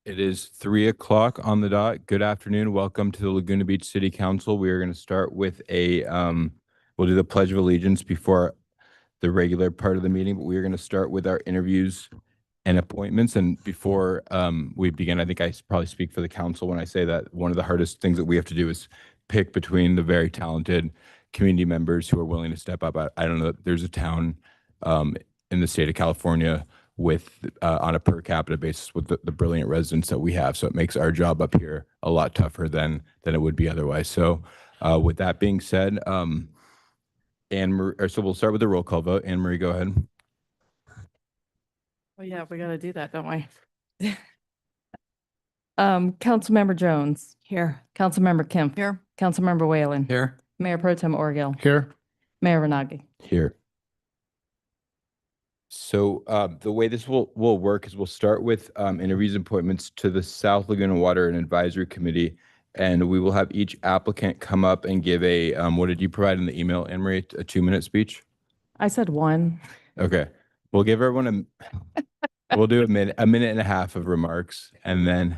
It is 3 o'clock on the dot. Good afternoon. Welcome to the Laguna Beach City Council. We are going to start with we'll do the Pledge of Allegiance before the regular part of the meeting, but we are going to start with our interviews and appointments. And before we begin, I think I probably speak for the council when I say that one of the hardest things that we have to do is pick between the very talented community members who are willing to step up. I don't know, there's a town in the state of California with on a per capita basis with the brilliant residents that we have. So it makes our job up here a lot tougher than it would be otherwise. So with that being said, so we'll start with the roll call vote. Anne Marie, go ahead. Oh yeah, we got to do that, don't we? Councilmember Jones. Here. Councilmember Kemp. Here. Councilmember Whalen. Here. Mayor Pro Tem Orgill. Here. Mayor Renagi. Here. So the way this will work is we'll start with interviews and appointments to the South Laguna Water and Advisory Committee, and we will have each applicant come up and give a, what did you provide in the email, Anne Marie, a 2-minute speech? I said one. Okay. We'll give everyone we'll do a minute and a half of remarks, and then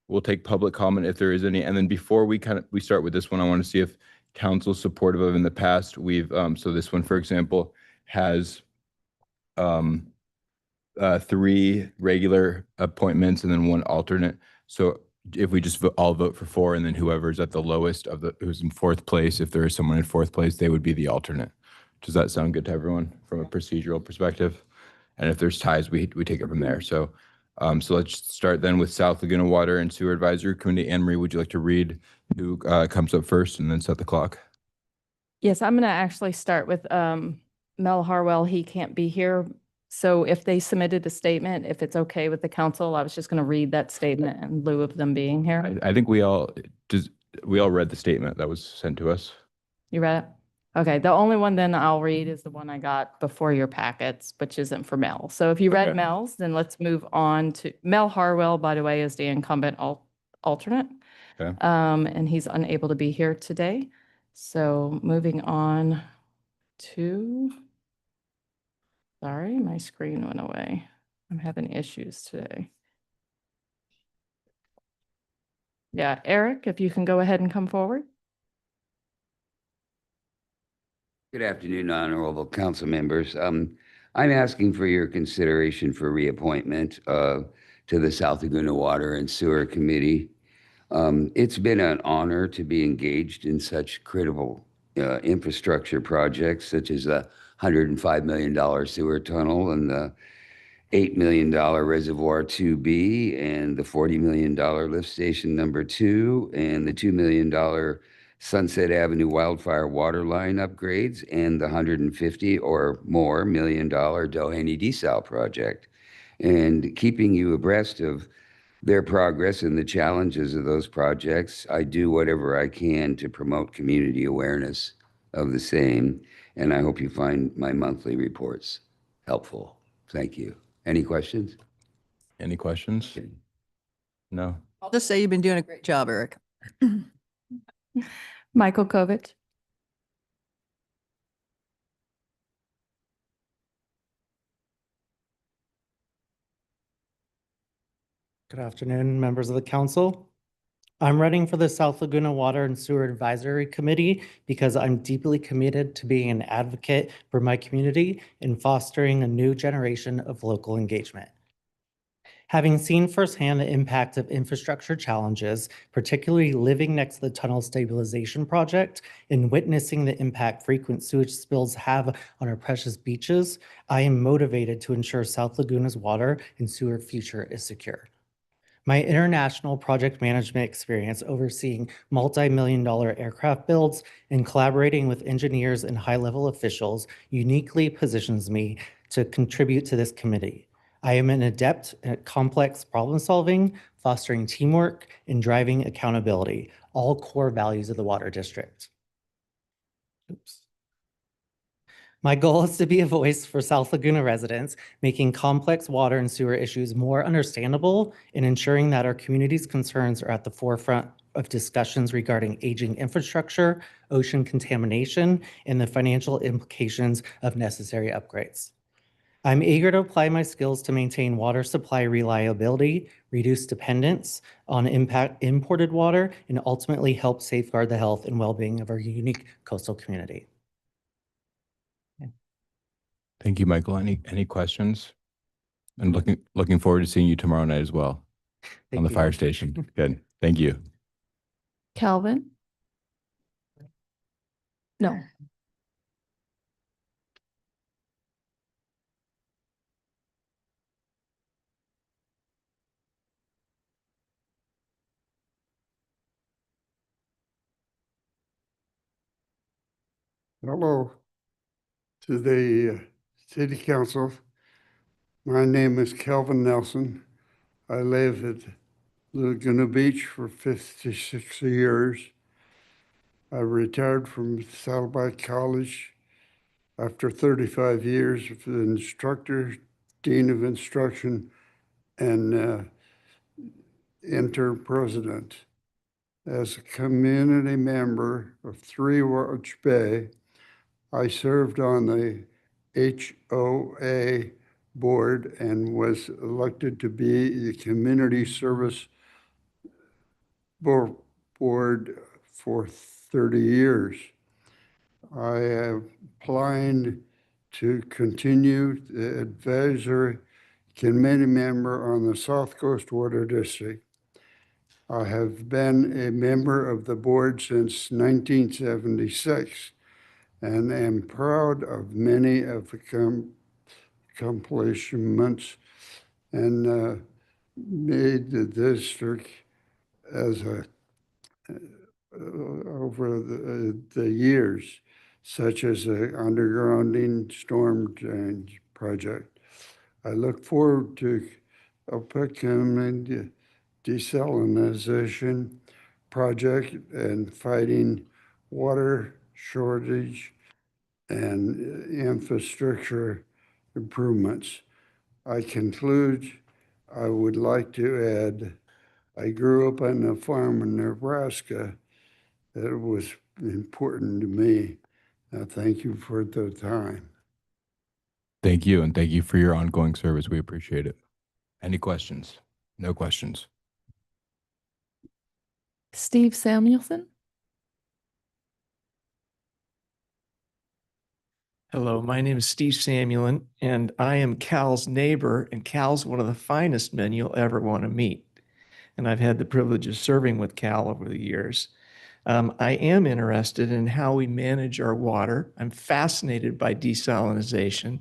we'll take public comment if there is any. And then before we start with this one, I want to see if council's supportive of in the past. We've, so this one, for example, has 3 regular appointments and then 1 alternate. So if we just all vote for 4, and then whoever's at the lowest of who's in 4th place, if there is someone in 4th place, they would be the alternate. Does that sound good to everyone from a procedural perspective? And if there's ties, we take it from there. So so let's start then with South Laguna Water and Sewer Advisory Committee. Anne Marie, would you like to read who comes up first and then set the clock? Yes, I'm going to actually start with Mel Harwell. He can't be here. So if they submitted a statement, if it's okay with the council, I was just going to read that statement in lieu of them being here. I think we all read the statement that was sent to us. You read it? Okay, the only one then I'll read is the one I got before your packets, which isn't for Mel. So if you read Mel's, then let's move on to Mel Harwell, by the way, is the incumbent alternate. Okay. And he's unable to be here today. So moving on to, sorry, my screen went away. I'm having issues today. Yeah, Eric, if you can go ahead and come forward. Good afternoon, honorable council members. I'm asking for your consideration for reappointment to the South Laguna Water and Sewer Committee. It's been an honor to be engaged in such critical infrastructure projects, such as the $105 million sewer tunnel and the $8 million reservoir 2B and the $40 million lift station number 2 and the $2 million Sunset Avenue wildfire water line upgrades and the $150 or more million Doheny desal project, and keeping you abreast of their progress and the challenges of those projects. I do whatever I can to promote community awareness of the same, and I hope you find my monthly reports helpful. Thank you. Any questions? Any questions? Okay. No. I'll just say you've been doing a great job, Eric. Michael Kovich. Good afternoon, members of the council. I'm running for the South Laguna Water and Sewer Advisory Committee because I'm deeply committed to being an advocate for my community and fostering a new generation of local engagement. Having seen firsthand the impact of infrastructure challenges, particularly living next to the tunnel stabilization project and witnessing the impact frequent sewage spills have on our precious beaches, I am motivated to ensure South Laguna's water and sewer future is secure. My international project management experience overseeing multi-million-dollar aircraft builds and collaborating with engineers and high-level officials uniquely positions me to contribute to this committee. I am an adept at complex problem solving, fostering teamwork, and driving accountability, all core values of the Water District. Oops. My goal is to be a voice for South Laguna residents, making complex water and sewer issues more understandable and ensuring that our community's concerns are at the forefront of discussions regarding aging infrastructure, ocean contamination, and the financial implications of necessary upgrades. I'm eager to apply my skills to maintain water supply reliability, reduce dependence on imported water, and ultimately help safeguard the health and well-being of our unique coastal community. Thank you, Michael. Any questions? And looking forward to seeing you tomorrow night as well on Thank the you. fire station. Good. Thank you. Calvin? No. Hello to the City Council. My name is Kelvin Nelson. I live at Laguna Beach for 56 years. I retired from Saddleback College after 35 years of instructor, dean of instruction, and intern president. As a community member of Three Watch Bay, I served on the HOA board and was elected to be the community service board for 30 years. I am applying to continue the advisory committee member on the South Coast Water District. I have been a member of the board since 1976 and am proud of many of the accomplishments and made the district as a over the years, such as the undergrounding storm drain project. I look forward to upcoming desalination project and fighting water shortage and infrastructure improvements. I conclude, I would like to add, I grew up on a farm in Nebraska that was important to me. Thank you for the time. Thank you. And thank you for your ongoing service. We appreciate it. Any questions? No questions. Steve Samuelson? Hello, my name is Steve Samuelson, and I am Cal's neighbor, and Cal's one of the finest men you'll ever want to meet. And I've had the privilege of serving with Cal over the years. I am interested in how we manage our water. I'm fascinated by desalination.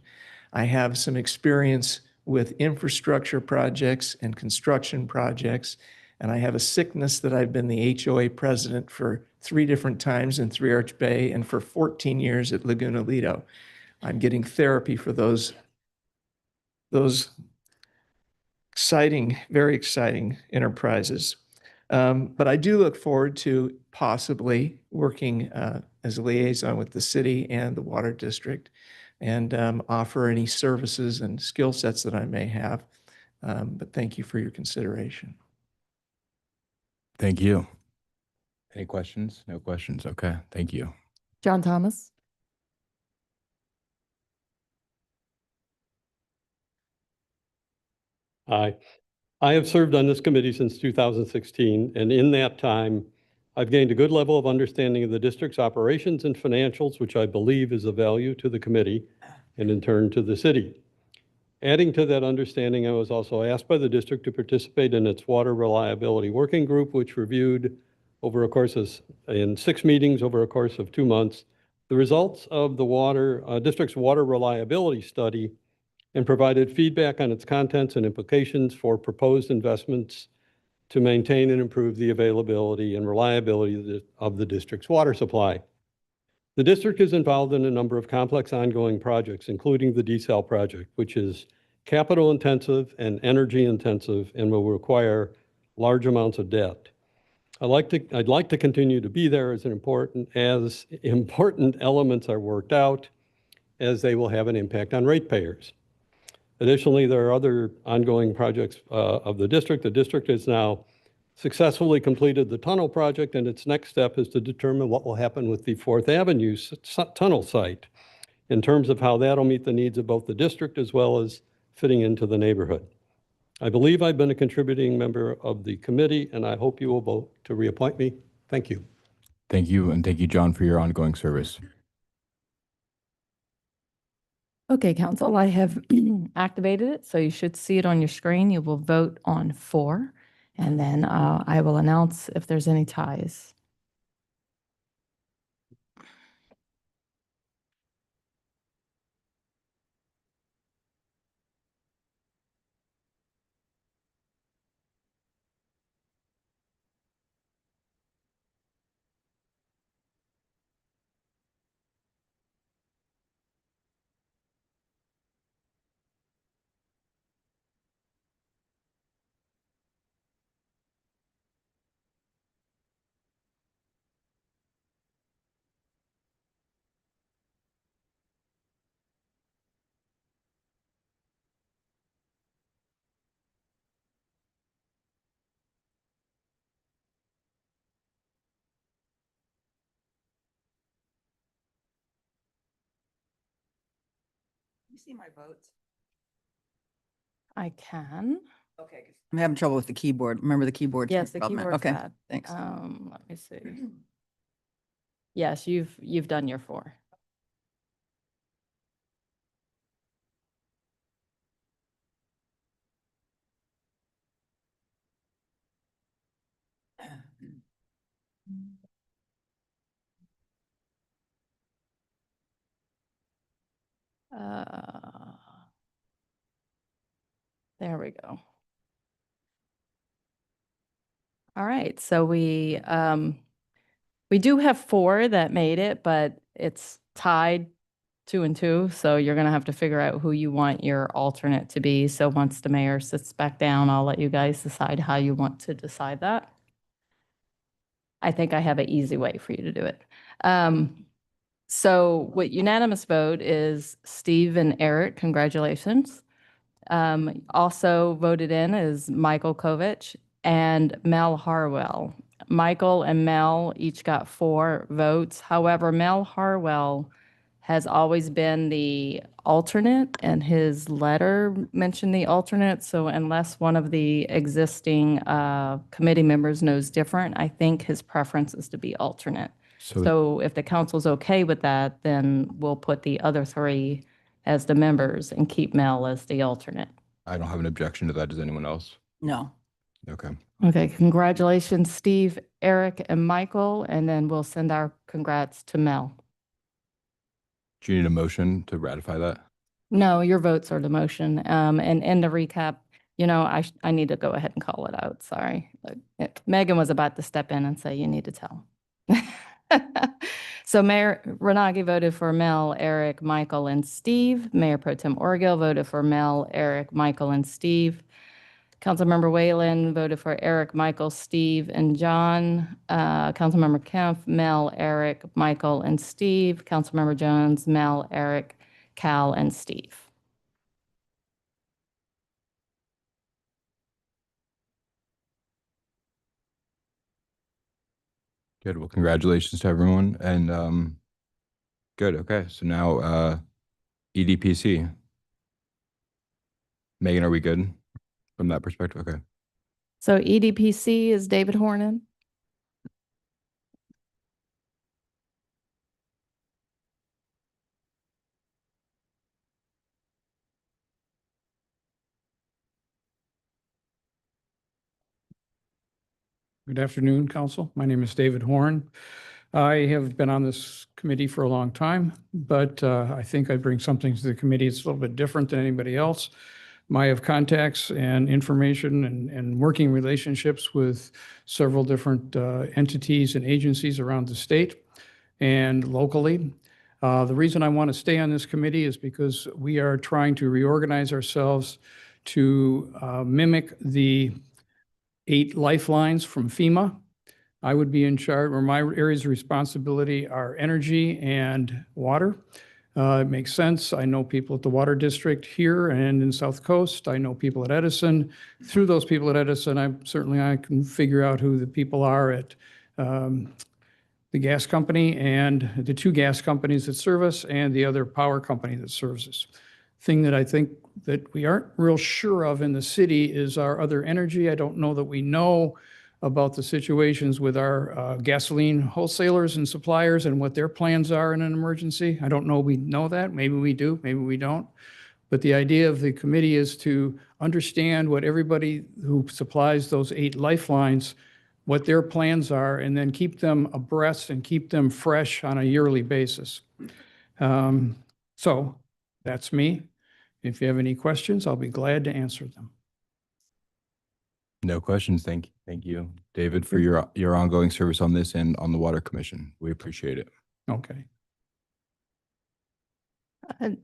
I have some experience with infrastructure projects and construction projects, and I have a sickness that I've been the HOA president for 3 different times in Three Arch Bay and for 14 years at Laguna Lido. I'm getting therapy for those exciting, very exciting enterprises. But I do look forward to possibly working as a liaison with the city and the water district and offer any services and skill sets that I may have. But thank you for your consideration. Thank you. Any questions? No questions. Okay. Thank you. John Thomas? Hi. I have served on this committee since 2016, and in that time, I've gained a good level of understanding of the district's operations and financials, which I believe is of value to the committee and in turn to the city. Adding to that understanding, I was also asked by the district to participate in its water reliability working group, which reviewed over a course of, in 6 meetings over a course of 2 months, the results of the district's water reliability study and provided feedback on its contents and implications for proposed investments to maintain and improve the availability and reliability of the district's water supply. The district is involved in a number of complex ongoing projects, including the desal project, which is capital intensive and energy intensive and will require large amounts of debt. I'd like to continue to be there as important elements are worked out, as they will have an impact on ratepayers. Additionally, there are other ongoing projects of the district. The district has now successfully completed the tunnel project, and its next step is to determine what will happen with the 4th Avenue tunnel site. in terms of how that'll meet the needs of both the district as well as fitting into the neighborhood. I believe I've been a contributing member of the committee, and I hope you will vote to reappoint me. Thank you. Thank you, and thank you, John, for your ongoing service. Okay, council, I have activated it, so you should see it on your screen. You will vote on 4, and then I will announce if there's any ties. You see my votes? I can. Okay. I'm having trouble with the keyboard. Remember the keyboard? Yes, the problem. keyboard's Okay, bad. thanks. Let me see. Yes, you've done your 4. There we go. All right, so we do have 4 that made it, but it's tied 2 and 2. So you're gonna have to figure out who you want your alternate to be. So once the mayor sits back down, I'll let you guys decide how you want to decide that. I think I have an easy way for you to do it. So with unanimous vote is Steve and Eric, congratulations. Also voted in is Michael Kovich and Mel Harwell. Michael and Mel each got 4 votes. However, Mel Harwell has always been the alternate, and his letter mentioned the alternate. So unless one of the existing committee members knows different, I think his preference is to be alternate. So if the council's okay with that, then we'll put the other 3 as the members and keep Mel as the alternate. I don't have an objection to that. Does anyone else? No. Okay. Okay, congratulations, Steve, Eric, and Michael, and then we'll send our congrats to Mel. Do you need a motion to ratify that? No, your votes are the motion. And in the recap, I need to go ahead and call it out. Sorry. Megan was about to step in and say, you need to tell. So Mayor Renagi voted for Mel, Eric, Michael, and Steve. Mayor Pro Tem Orgill voted for Mel, Eric, Michael, and Steve. Councilmember Whalen voted for Eric, Michael, Steve, and John. Councilmember Kempf, Mel, Eric, Michael, and Steve. Councilmember Jones, Mel, Eric, Cal, and Steve. Good. Well, congratulations to everyone. And good. Okay. So now EDPC. Megan, are we good from that perspective? Okay. So EDPC is David Hornan. Good afternoon, Council. My name is David Horn. I have been on this committee for a long time, but I think I bring something to the committee that's a little bit different than anybody else. I have contacts and information and working relationships with several different entities and agencies around the state and locally. The reason I want to stay on this committee is because we are trying to reorganize ourselves to mimic the 8 lifelines from FEMA. I would be in charge, or my areas of responsibility are energy and water. It makes sense. I know people at the Water District here and in South Coast. I know people at Edison. Through those people at Edison, I can figure out who the people are at the the gas company and the two gas companies that serve us and the other power company that serves us. Thing that I think that we aren't real sure of in the city is our other energy. I don't know that we know about the situations with our gasoline wholesalers and suppliers and what their plans are in an emergency. I don't know we know that. Maybe we do, maybe we don't. But the idea of the committee is to understand what everybody who supplies those 8 lifelines, what their plans are, and then keep them abreast and keep them fresh on a yearly basis. So that's me. If you have any questions, I'll be glad to answer them. No questions. Thank you, David, for your ongoing service on this and on the Water Commission. We appreciate it. Okay.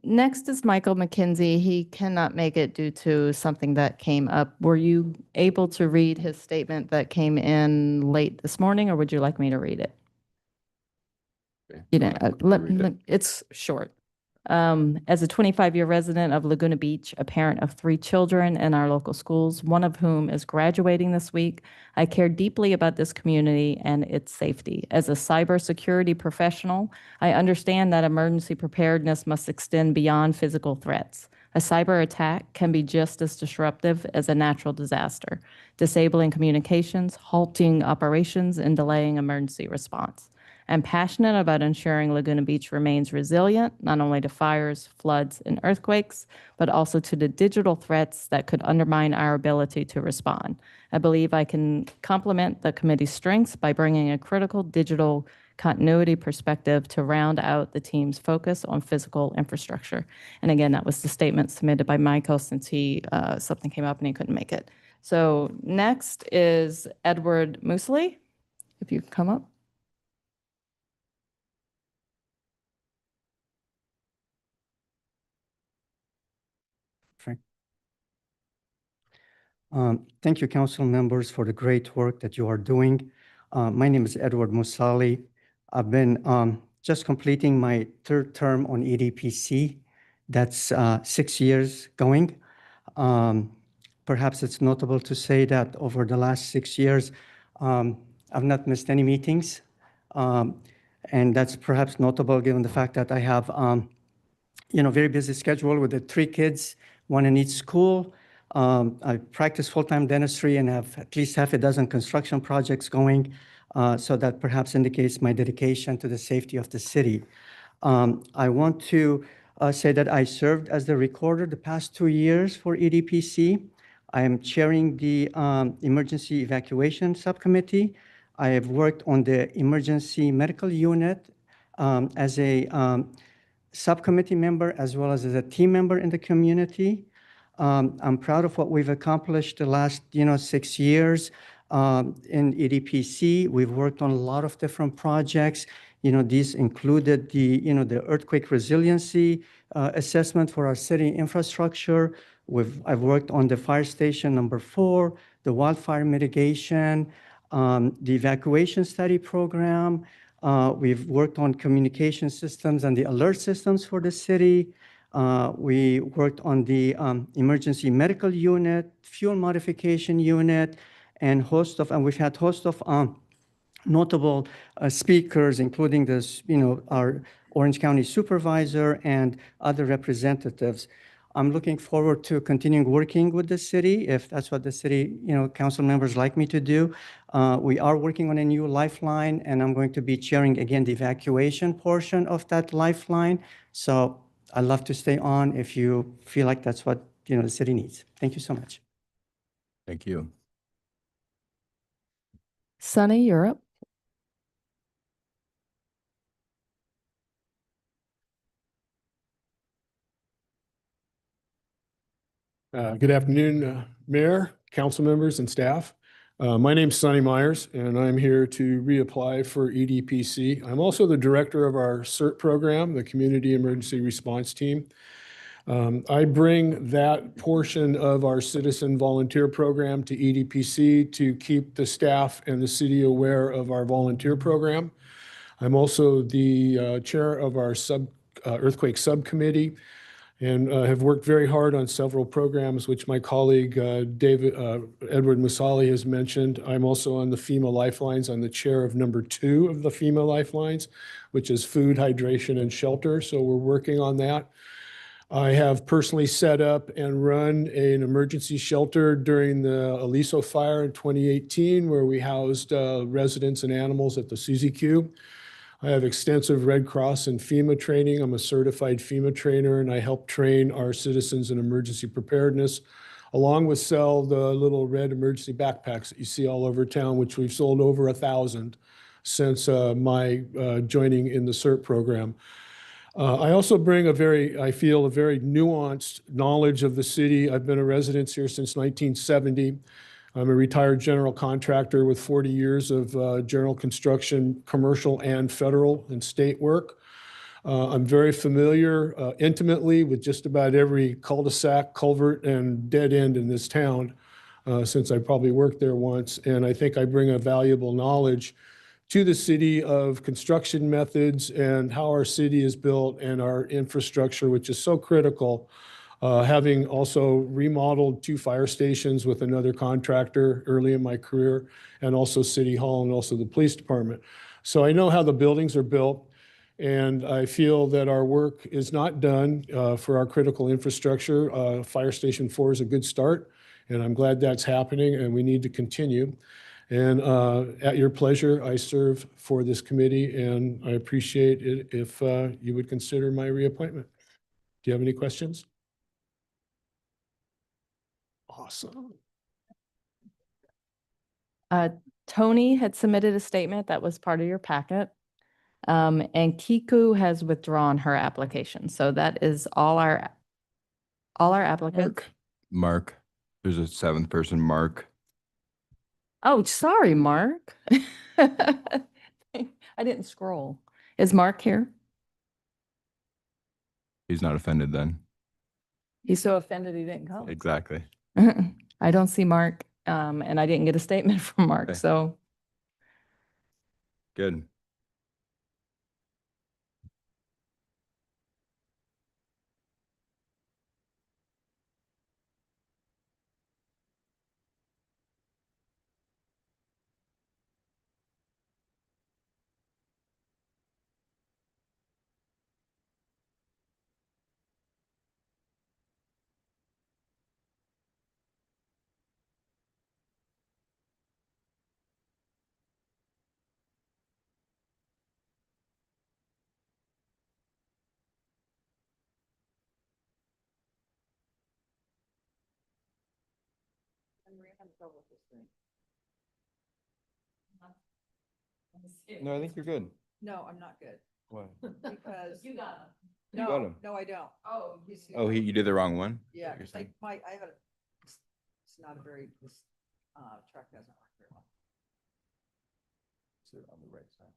Next is Michael McKenzie. He cannot make it due to something that came up. Were you able to read his statement that came in late this morning, or would you like me to read it? You know, it's short. As a 25-year resident of Laguna Beach, a parent of 3 children in our local schools, one of whom is graduating this week, I care deeply about this community and its safety. As a cybersecurity professional, I understand that emergency preparedness must extend beyond physical threats. A cyber attack can be just as disruptive as a natural disaster, disabling communications, halting operations, and delaying emergency response. I'm passionate about ensuring Laguna Beach remains resilient, not only to fires, floods, and earthquakes, but also to the digital threats that could undermine our ability to respond. I believe I can complement the committee's strengths by bringing a critical digital continuity perspective to round out the team's focus on physical infrastructure. And again, that was the statement submitted by Michael since something came up and he couldn't make it. So next is Edward Moosley, if you could come up. Thank you, council members, for the great work that you are doing. My name is Edward Musali. I've been just completing my 3rd term on EDPC. That's 6 years going. Perhaps it's notable to say that over the last 6 years, I've not missed any meetings. And that's perhaps notable given the fact that I have, very busy schedule with the 3 kids, 1 in each school. I practice full-time dentistry and have at least half a dozen construction projects going, so that perhaps indicates my dedication to the safety of the city. I want to say that I served as the recorder the past 2 years for EDPC. I am chairing the Emergency Evacuation Subcommittee. I have worked on the Emergency Medical Unit as a subcommittee member as well as a team member in the community. I'm proud of what we've accomplished the last, 6 years in EDPC. We've worked on a lot of different projects. These included the earthquake resiliency assessment for our city infrastructure. I've worked on the fire station number 4, the wildfire mitigation, the evacuation study program. We've worked on communication systems and the alert systems for the city. We worked on the emergency medical unit, fuel modification unit, and we've had host of notable speakers, including our Orange County supervisor and other representatives. I'm looking forward to continuing working with the city if that's what the city, council members like me to do. We are working on a new lifeline, and I'm going to be chairing again the evacuation portion of that lifeline. So I'd love to stay on if you feel like that's what the city needs. Thank you so much. Thank you. Sunny, you're up. Good afternoon, Mayor, council members, and staff. My name's Sonny Myers, and I'm here to reapply for EDPC. I'm also the director of our CERT program, the Community Emergency Response Team. I bring that portion of our citizen volunteer program to EDPC to keep the staff and the city aware of our volunteer program. I'm also the chair of our earthquake subcommittee. and have worked very hard on several programs, which my colleague Edward Musali has mentioned. I'm also on the FEMA Lifelines. I'm the chair of number 2 of the FEMA Lifelines, which is food, hydration, and shelter. So we're working on that. I have personally set up and run an emergency shelter during the Aliso fire in 2018, where we housed residents and animals at the Suzy Q. I have extensive Red Cross and FEMA training. I'm a certified FEMA trainer, and I help train our citizens in emergency preparedness, along with sell the little red emergency backpacks that you see all over town, which we've sold over 1,000 since my joining in the CERT program. I also bring I feel, a very nuanced knowledge of the city. I've been a resident here since 1970. I'm a retired general contractor with 40 years of general construction, commercial and federal and state work. I'm very familiar intimately with just about every cul-de-sac, culvert, and dead end in this town since I probably worked there once. And I think I bring a valuable knowledge to the city of construction methods and how our city is built and our infrastructure, which is so critical. Having also remodeled 2 fire stations with another contractor early in my career, and also City Hall and also the police department. So I know how the buildings are built, and I feel that our work is not done for our critical infrastructure. Fire Station 4 is a good start, and I'm glad that's happening, and we need to continue. And at your pleasure, I serve for this committee, and I appreciate it if you would consider my reappointment. Do you have any questions? Awesome. Tony had submitted a statement that was part of your packet. And Kiku has withdrawn her application. So that is all our applicants. Mark, there's a 7th person, Mark. Oh, sorry, Mark. I didn't scroll. Is Mark here? He's not offended then. He's so offended he didn't come. Exactly. I don't see Mark, and I didn't get a statement from Mark, Okay. so. Good. No, I think you're good. No, I'm not good What? because. You got him. You got him. No, I don't. Oh. Oh, you did the wrong one? Yeah, You're it's like saying? I have it's not a very, this truck doesn't work very well. Sit on the right side.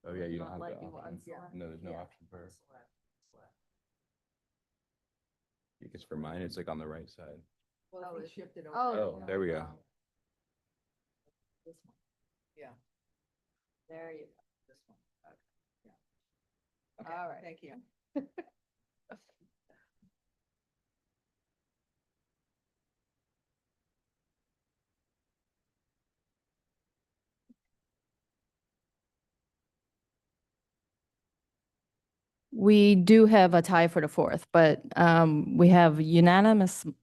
Oh, yeah, you don't Not have let the you option. unselect. No, there's no Yeah. option for, because for mine, it's like on the right side. Well, it shifted over. Oh, there we go. This one. Yeah. There you go. This one. Okay. Yeah. All right. Thank you. We do have a tie for the 4th, but we have unanimously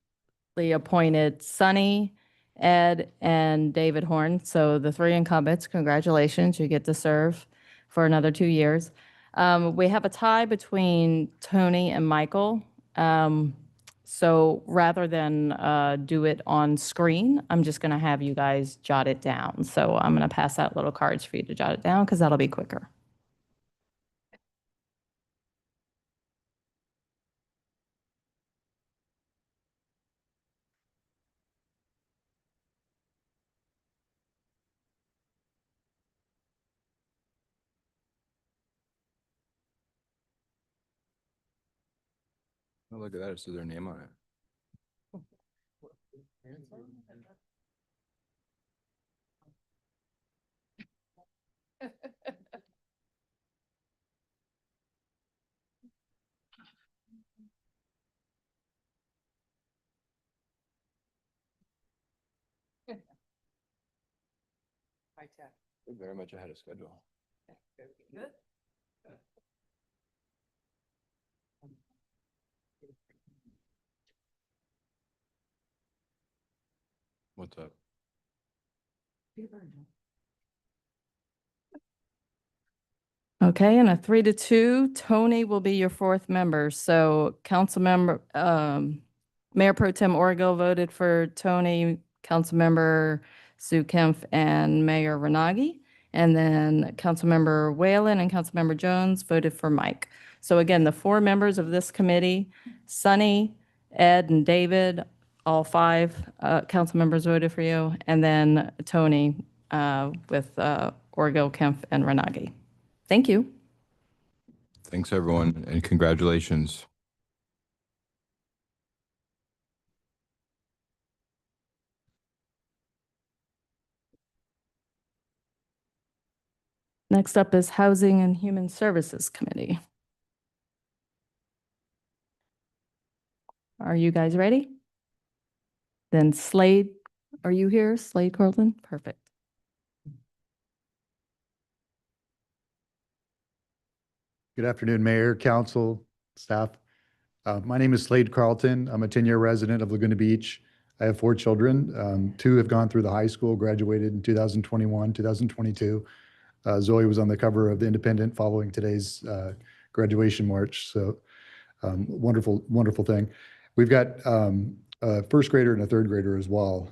appointed Sunny, Ed, and David Horn. So the 3 incumbents, congratulations, you get to serve for another 2 years. We have a tie between Tony and Michael. So rather than do it on screen, I'm just going to have you guys jot it down. So I'm going to pass out little cards for you to jot it down because that'll be quicker. Oh, look at that. It says their name on it. High tech. We're very much ahead of schedule. Good. What's up? Okay, and a 3-2, Tony will be your fourth member. So Mayor Pro Tem Orgill voted for Tony, Councilmember Sue Kempf, and Mayor Renagi. And then Councilmember Whalen and Councilmember Jones voted for Mike. So again, the four members of this committee, Sunny, Ed, and David, all five council members voted for you. And then Tony with Orgill, Kempf, and Renagi. Thank you. Thanks, everyone, and congratulations. Next up is Housing and Human Services Committee. Are you guys ready? Then Slade, are you here? Slade Carlton? Perfect. Good afternoon, Mayor, Council, staff. My name is Slade Carlton. I'm a 10-year resident of Laguna Beach. I have 4 children. 2 have gone through the high school, graduated in 2021, 2022. Zoe was on the cover of The Independent following today's graduation march. So wonderful, wonderful thing. We've got a first grader and a third grader as well.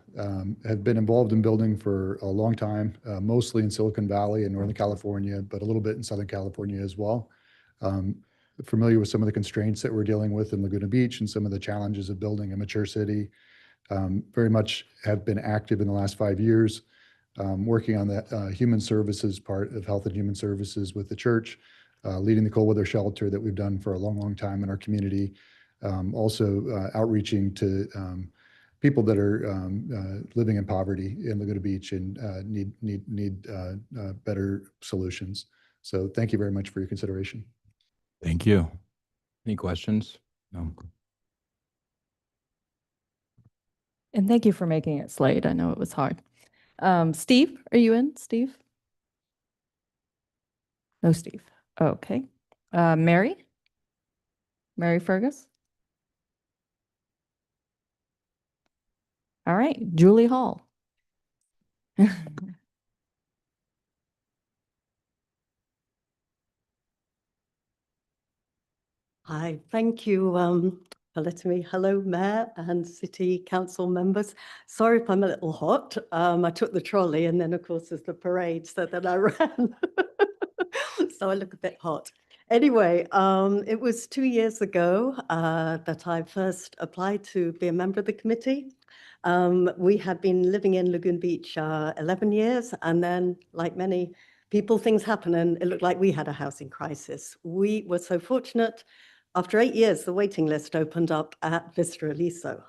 Have been involved in building for a long time, mostly in Silicon Valley and Northern California, but a little bit in Southern California as well. Familiar with some of the constraints that we're dealing with in Laguna Beach and some of the challenges of building a mature city. Very much have been active in the last 5 years, working on the human services part of health and human services with the church, leading the cold weather shelter that we've done for a long, long time in our community. Also outreaching to people that are living in poverty in Laguna Beach and need better solutions. So thank you very much for your consideration. Thank you. Any questions? No. And thank you for making it, Slade. I know it was hard. Steve, are you in, Steve? No, Steve. Okay. Mary Fergus? All right, Julie Hall. Hi, thank you for letting me. Hello, Mayor and City Council members. Sorry if I'm a little hot. I took the trolley and then, of course, there's the parade, so then I ran. So I look a bit hot. Anyway, it was 2 years ago that I first applied to be a member of the committee. We had been living in Laguna Beach 11 years, and then, like many people, things happen, and it looked like we had a housing crisis. We were so fortunate. After 8 years, the waiting list opened up at Vista Aliso,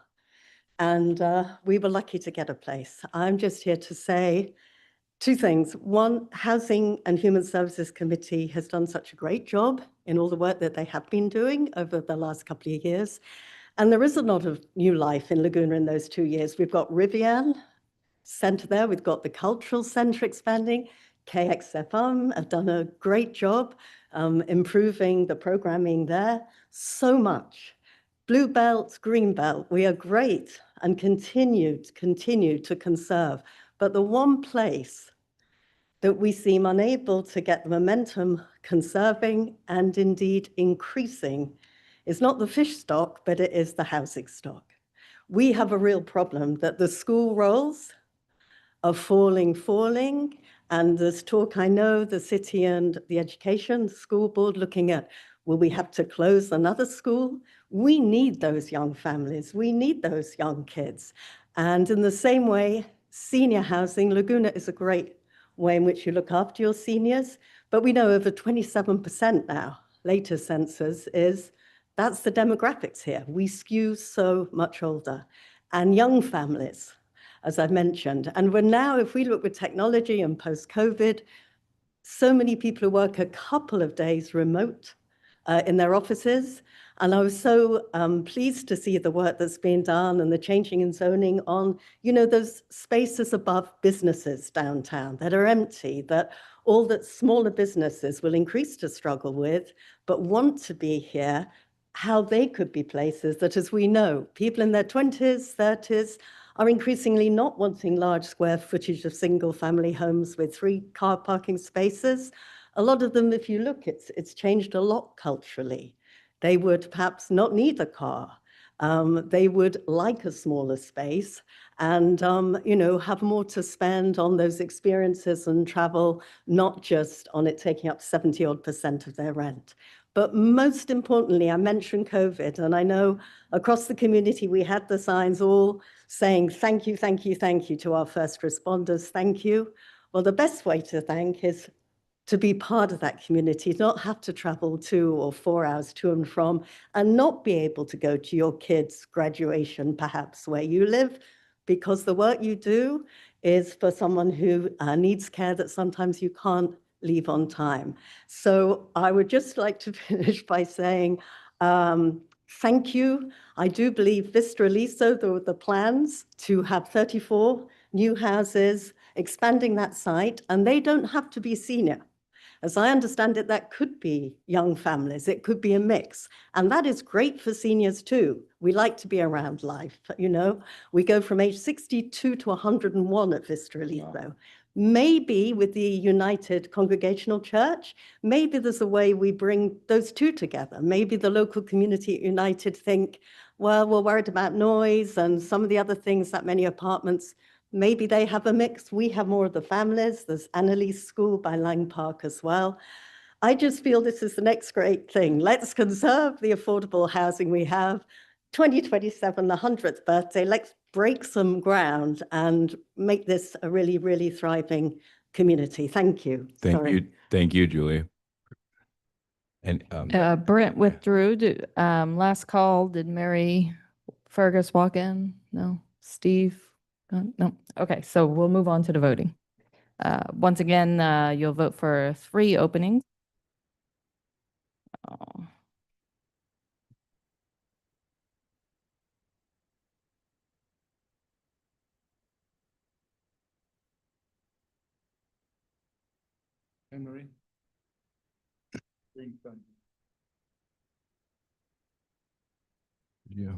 and we were lucky to get a place. I'm just here to say 2 things. One, Housing and Human Services Committee has done such a great job in all the work that they have been doing over the last couple of years. And there is a lot of new life in Laguna in those 2 years. We've got Rivian Center there. We've got the Cultural Center expanding. KXFM have done a great job improving the programming there. So much. Blue Belt, Green Belt, we are great and continue to conserve. But the one place that we seem unable to get the momentum conserving and indeed increasing is not the fish stock, but it is the housing stock. We have a real problem that the school rolls are falling, and there's talk, I know, the city and the education school board looking at, will we have to close another school? We need those young families. We need those young kids. And in the same way, senior housing, Laguna is a great way in which you look after your seniors, but we know over 27% now, later census that's the demographics here. We skew so much older and young families, as I mentioned. And we're now, if we look with technology and post-COVID, so many people who work a couple of days remote in their offices. And I was so pleased to see the work that's been done and the changing in zoning on, those spaces above businesses downtown that are empty, that all that smaller businesses will increase to struggle with, but want to be here, how they could be places that, as we know, people in their 20s, 30s are increasingly not wanting large square footage of single family homes with 3 car parking spaces. A lot of them, if you look, it's changed a lot culturally. They would perhaps not need a car. They would like a smaller space and, have more to spend on those experiences and travel, not just on it taking up 70% of their rent. But most importantly, I mentioned COVID, and I know across the community, we had the signs all saying, thank you, thank you, thank you to our first responders, thank you. Well, the best way to thank is to be part of that community, not have to travel 2 or 4 hours to and from, and not be able to go to your kids' graduation, perhaps where you live, because the work you do is for someone who needs care that sometimes you can't leave on time. So I would just like to finish by saying thank you. I do believe Vista Aliso, the plans to have 34 new houses, expanding that site, and they don't have to be senior. As I understand it, that could be young families. It could be a mix. And that is great for seniors too. We like to be around life, We go from age 62 to 101 at Vista Aliso. Wow. Maybe with the United Congregational Church, maybe there's a way we bring those two together. Maybe the local community at United think, well, we're worried about noise and some of the other things that many apartments, maybe they have a mix. We have more of the families. There's Annalise School by Lang Park as well. I just feel this is the next great thing. Let's conserve the affordable housing we have. 2027, the 100th birthday, let's break some ground and make this a really, really thriving community. Thank you. Thank you, Julie. And Brent withdrew. Last call, did Mary Fergus walk in? No. Steve? No. Okay, so we'll move on to the voting. Once again, you'll vote for 3 openings. Oh. Emery. Yeah.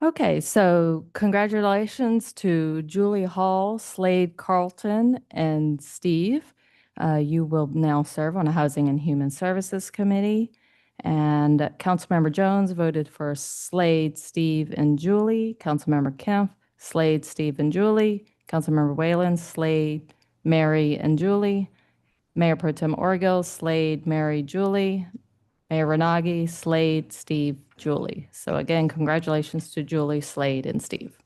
Okay, so congratulations to Julie Hall, Slade Carlton, and Steve. You will now serve on a Housing and Human Services Committee. And Councilmember Jones voted for Slade, Steve, and Julie. Councilmember Kemp, Slade, Steve, and Julie. Councilmember Whalen, Slade, Mary, and Julie. Mayor Pro Tem Orgel, Slade, Mary, Julie. Mayor Renagi, Slade, Steve, Julie. So again, congratulations to Julie, Slade, and Steve.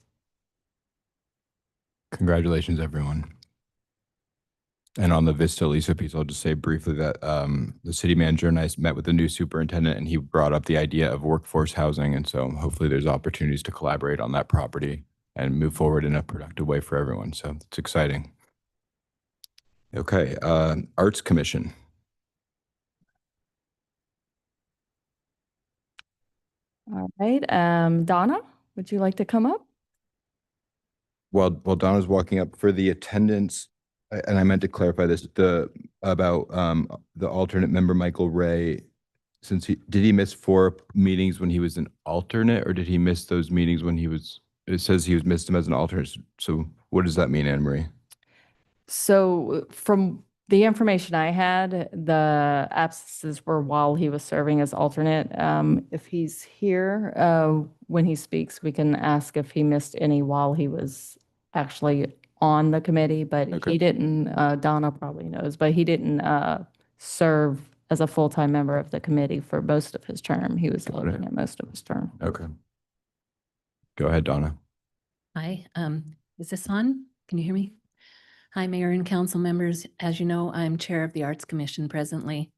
Congratulations, everyone. And on the Vista Aliso piece, I'll just say briefly that the city manager and I met with the new superintendent, and he brought up the idea of workforce housing. And so hopefully there's opportunities to collaborate on that property and move forward in a productive way for everyone. So it's exciting. Okay, Arts Commission. All right, Donna, would you like to come up? While Donna's walking up, for the attendance, and I meant to clarify this, about the alternate member, Michael Ray, did he miss 4 meetings when he was an alternate, or did he miss those meetings when he was, it says he was missed them as an alternate. So what does that mean, Anne Marie? So from the information I had, the absences were while he was serving as alternate. If he's here, when he speaks, we can ask if he missed any while he was actually on the committee, but Okay. he didn't, Donna probably knows, but he didn't serve as a full-time member of the committee for most of his term. He was Got it. alternate most of his term. Okay. Go ahead, Donna. Hi, is this on? Can you hear me? Hi, Mayor and council members. As you know, I'm Chair of the Arts Commission presently.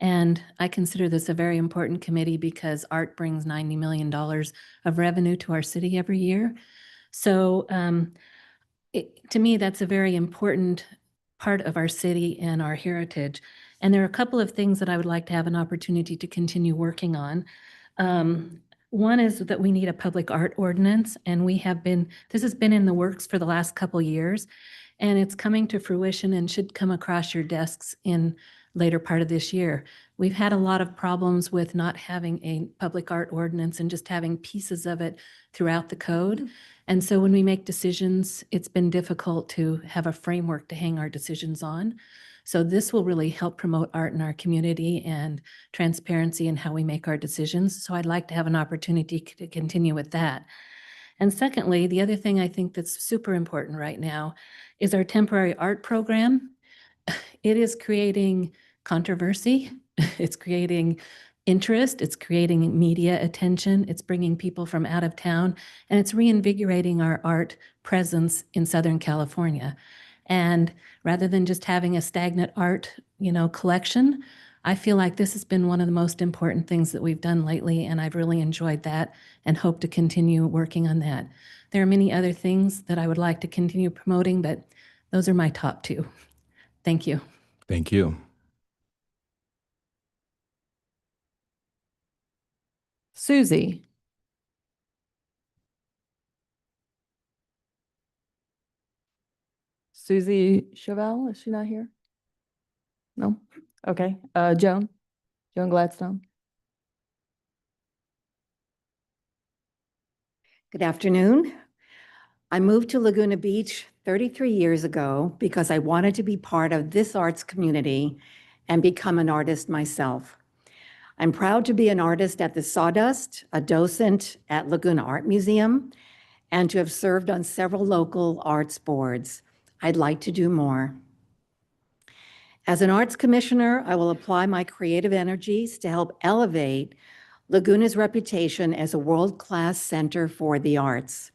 And I consider this a very important committee because art brings $90 million of revenue to our city every year. So to me, that's a very important part of our city and our heritage. And there are a couple of things that I would like to have an opportunity to continue working on. One is that we need a public art ordinance, and this has been in the works for the last couple years, and it's coming to fruition and should come across your desks in later part of this year. We've had a lot of problems with not having a public art ordinance and just having pieces of it throughout the code. And so when we make decisions, it's been difficult to have a framework to hang our decisions on. So this will really help promote art in our community and transparency in how we make our decisions. So I'd like to have an opportunity to continue with that. And secondly, the other thing I think that's super important right now is our temporary art program. It is creating controversy. It's creating interest. It's creating media attention. It's bringing people from out of town, and it's reinvigorating our art presence in Southern California. And rather than just having a stagnant art, collection, I feel like this has been one of the most important things that we've done lately, and I've really enjoyed that and hope to continue working on that. There are many other things that I would like to continue promoting, but those are my top 2. Thank you. Thank you. Susie. Susie Chevelle, is she not here? No? Okay. Joan Gladstone. Good afternoon. I moved to Laguna Beach 33 years ago because I wanted to be part of this arts community and become an artist myself. I'm proud to be an artist at the Sawdust, a docent at Laguna Art Museum, and to have served on several local arts boards. I'd like to do more. As an arts commissioner, I will apply my creative energies to help elevate Laguna's reputation as a world-class center for the arts.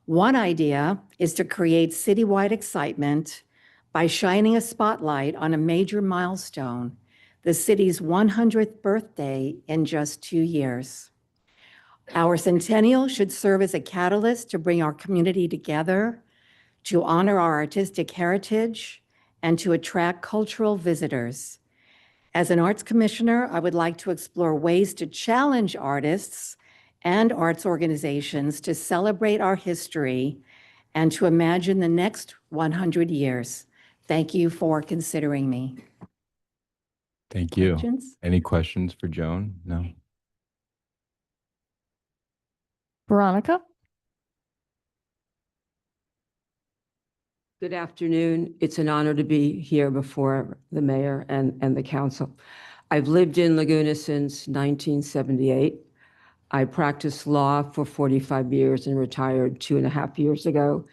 One idea is to create citywide excitement by shining a spotlight on a major milestone, the city's 100th birthday in just 2 years. Our centennial should serve as a catalyst to bring our community together, to honor our artistic heritage, and to attract cultural visitors. As an arts commissioner, I would like to explore ways to challenge artists and arts organizations to celebrate our history and to imagine the next 100 years. Thank you for considering me. Thank you. Questions? Any questions for Joan? No? Veronica? Good afternoon. It's an honor to be here before the mayor and the council. I've lived in Laguna since 1978. I practiced law for 45 years and retired 2.5 years ago.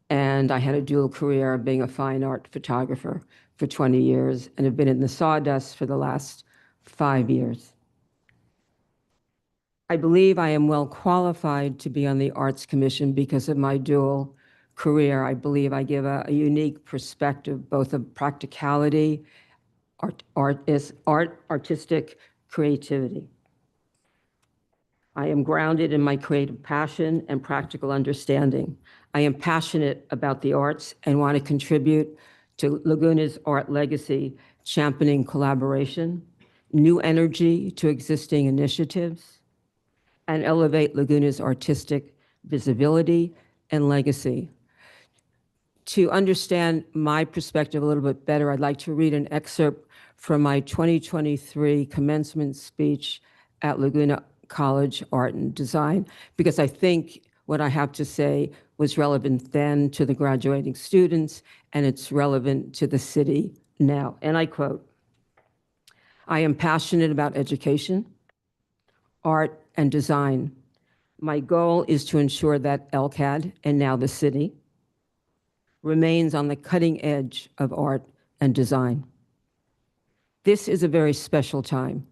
And I had a dual career of being a fine art photographer for 20 years and have been in the Sawdust for the last 5 years. I believe I am well qualified to be on the Arts Commission because of my dual career. I believe I give a unique perspective, both of practicality, artistic creativity. I am grounded in my creative passion and practical understanding. I am passionate about the arts and want to contribute to Laguna's art legacy, championing collaboration, new energy to existing initiatives, and elevate Laguna's artistic visibility and legacy. To understand my perspective a little bit better, I'd like to read an excerpt from my 2023 commencement speech at Laguna College Art and Design, because I think what I have to say was relevant then to the graduating students, and it's relevant to the city now. And I quote, "I am passionate about education, art, and design. My goal is to ensure that LCAD, and now the city, remains on the cutting edge of art and design. This is a very special time.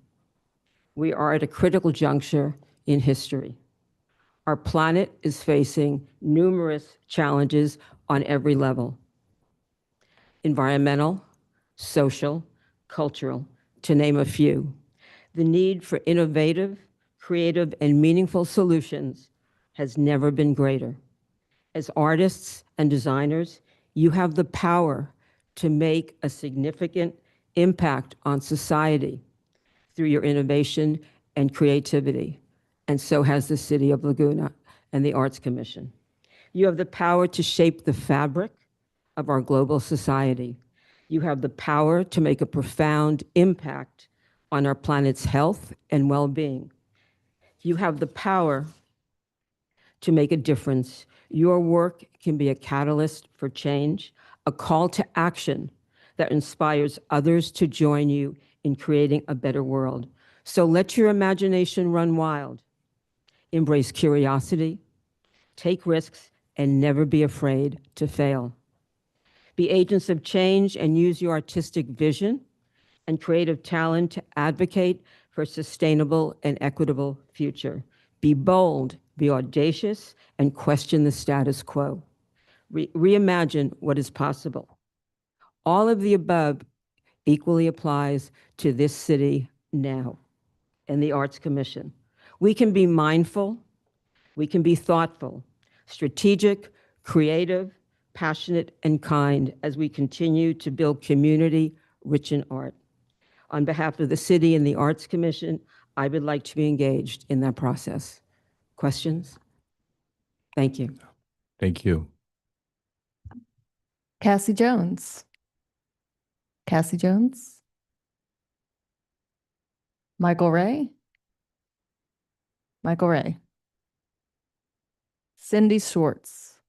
We are at a critical juncture in history. Our planet is facing numerous challenges on every level: environmental, social, cultural, to name a few. The need for innovative, creative, and meaningful solutions has never been greater. As artists and designers, you have the power to make a significant impact on society through your innovation and creativity, and so has the City of Laguna and the Arts Commission. You have the power to shape the fabric of our global society. You have the power to make a profound impact on our planet's health and well-being. You have the power to make a difference. Your work can be a catalyst for change, a call to action that inspires others to join you in creating a better world. So let your imagination run wild. Embrace curiosity, take risks, and never be afraid to fail. Be agents of change and use your artistic vision and creative talent to advocate for a sustainable and equitable future. Be bold, be audacious, and question the status quo. Reimagine what is possible. All of the above equally applies to this city now and the Arts Commission. We can be mindful, we can be thoughtful, strategic, creative, passionate, and kind as we continue to build community rich in art. On behalf of the city and the Arts Commission, I would like to be engaged in that process. Questions? Thank you. Thank you. Cassie Jones. Cassie Jones. Michael Ray. Michael Ray. Cindy Schwartz.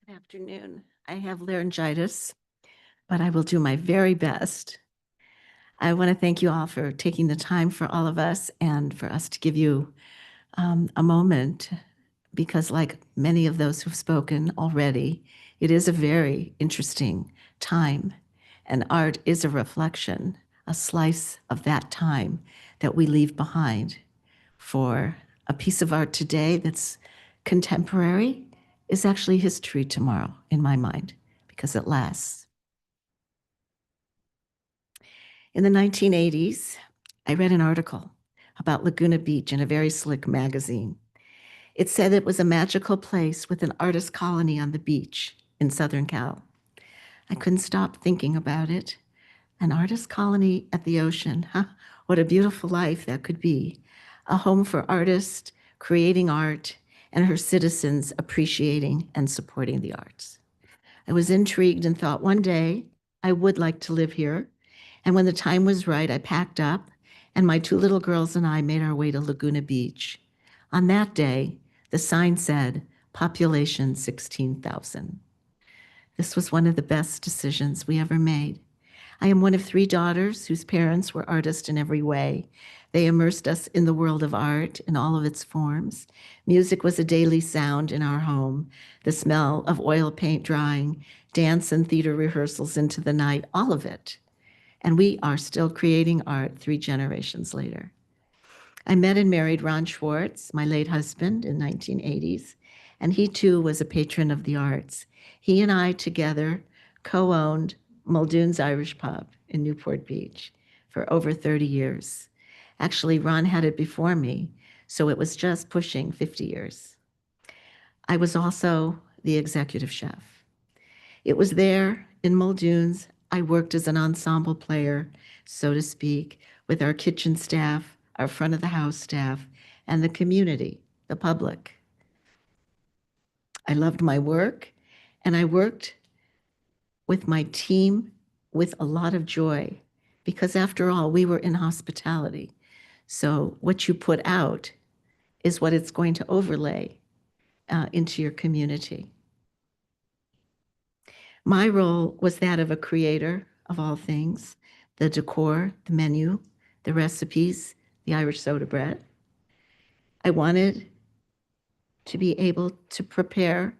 Good afternoon. I have laryngitis, but I will do my very best. I want to thank you all for taking the time for all of us and for us to give you a moment, because like many of those who've spoken already, it is a very interesting time, and art is a reflection, a slice of that time that we leave behind. For a piece of art today that's contemporary is actually history tomorrow, in my mind, because it lasts. In the 1980s, I read an article about Laguna Beach in a very slick magazine. It said it was a magical place with an artist colony on the beach in Southern Cal. I couldn't stop thinking about it. An artist colony at the ocean, huh? What a beautiful life that could be. A home for artists creating art and her citizens appreciating and supporting the arts. I was intrigued and thought one day I would like to live here. And when the time was right, I packed up and my 2 little girls and I made our way to Laguna Beach. On that day, the sign said, population 16,000. This was one of the best decisions we ever made. I am one of 3 daughters whose parents were artists in every way. They immersed us in the world of art in all of its forms. Music was a daily sound in our home. The smell of oil paint drying, dance and theater rehearsals into the night, all of it. And we are still creating art 3 generations later. I met and married Ron Schwartz, my late husband, in 1980s, and he too was a patron of the arts. He and I together co-owned Muldoon's Irish Pub in Newport Beach for over 30 years. Actually, Ron had it before me, so it was just pushing 50 years. I was also the executive chef. It was there in Muldoon's I worked as an ensemble player, so to speak, with our kitchen staff, our front of the house staff, and the community, the public. I loved my work, and I worked with my team with a lot of joy, because after all, we were in hospitality. So what you put out is what it's going to overlay into your community. My role was that of a creator of all things, the decor, the menu, the recipes, the Irish soda bread. I wanted to be able to prepare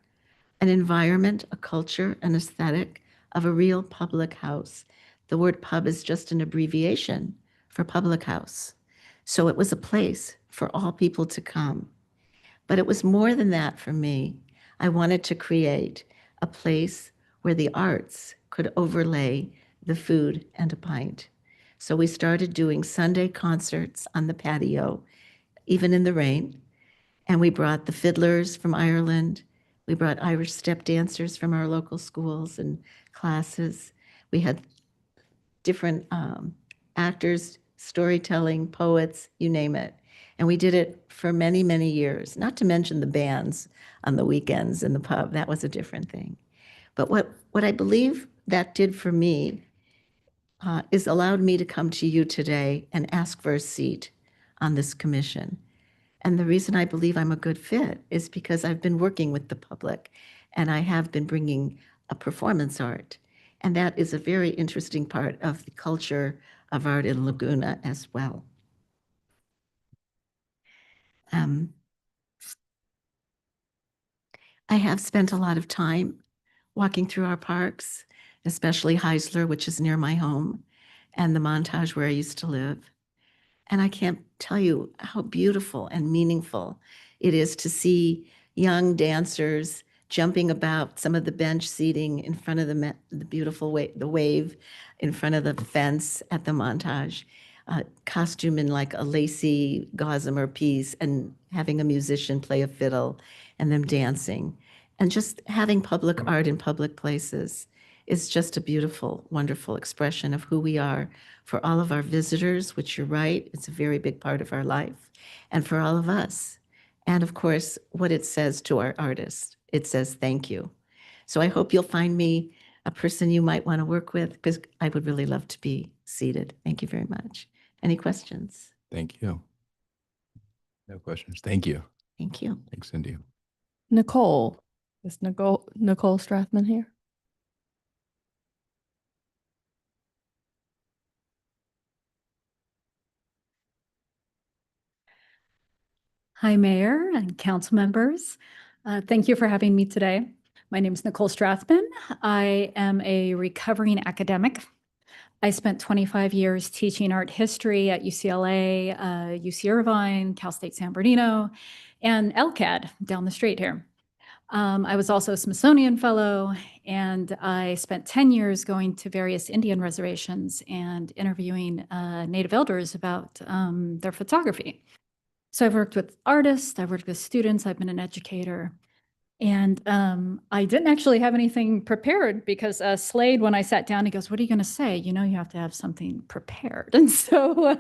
an environment, a culture, an aesthetic of a real public house. The word pub is just an abbreviation for public house. So it was a place for all people to come. But it was more than that for me. I wanted to create a place where the arts could overlay the food and a pint. So we started doing Sunday concerts on the patio, even in the rain. And we brought the fiddlers from Ireland. We brought Irish step dancers from our local schools and classes. We had different actors, storytelling, poets, you name it. And we did it for many, many years, not to mention the bands on the weekends in the pub. That was a different thing. But what I believe that did for me is allowed me to come to you today and ask for a seat on this commission. And the reason I believe I'm a good fit is because I've been working with the public, and I have been bringing a performance art. And that is a very interesting part of the culture of art in Laguna as well. I have spent a lot of time walking through our parks, especially Heisler, which is near my home, and the Montage where I used to live. And I can't tell you how beautiful and meaningful it is to see young dancers jumping about some of the bench seating in front of the beautiful the wave in front of the fence at the Montage, costume in like a lacy gossamer piece, and having a musician play a fiddle and them dancing. And just having public art in public places is just a beautiful, wonderful expression of who we are for all of our visitors, which you're right, it's a very big part of our life, and for all of us. And of course, what it says to our artists, it says thank you. So I hope you'll find me a person you might want to work with, because I would really love to be seated. Thank you very much. Any questions? Thank you. No questions. Thank you. Thank you. Thanks, Cindy. Nicole, is Nicole Strathman here? Hi, Mayor and council members. Thank you for having me today. My name is Nicole Strathman. I am a recovering academic. I spent 25 years teaching art history at UCLA, UC Irvine, Cal State San Bernardino, and LCAD down the street here. I was also a Smithsonian Fellow, and I spent 10 years going to various Indian reservations and interviewing Native elders about their photography. So I've worked with artists, I've worked with students, I've been an educator. And I didn't actually have anything prepared, because Slade, when I sat down, he goes, "What are you going to say? You know, you have to have something prepared." And so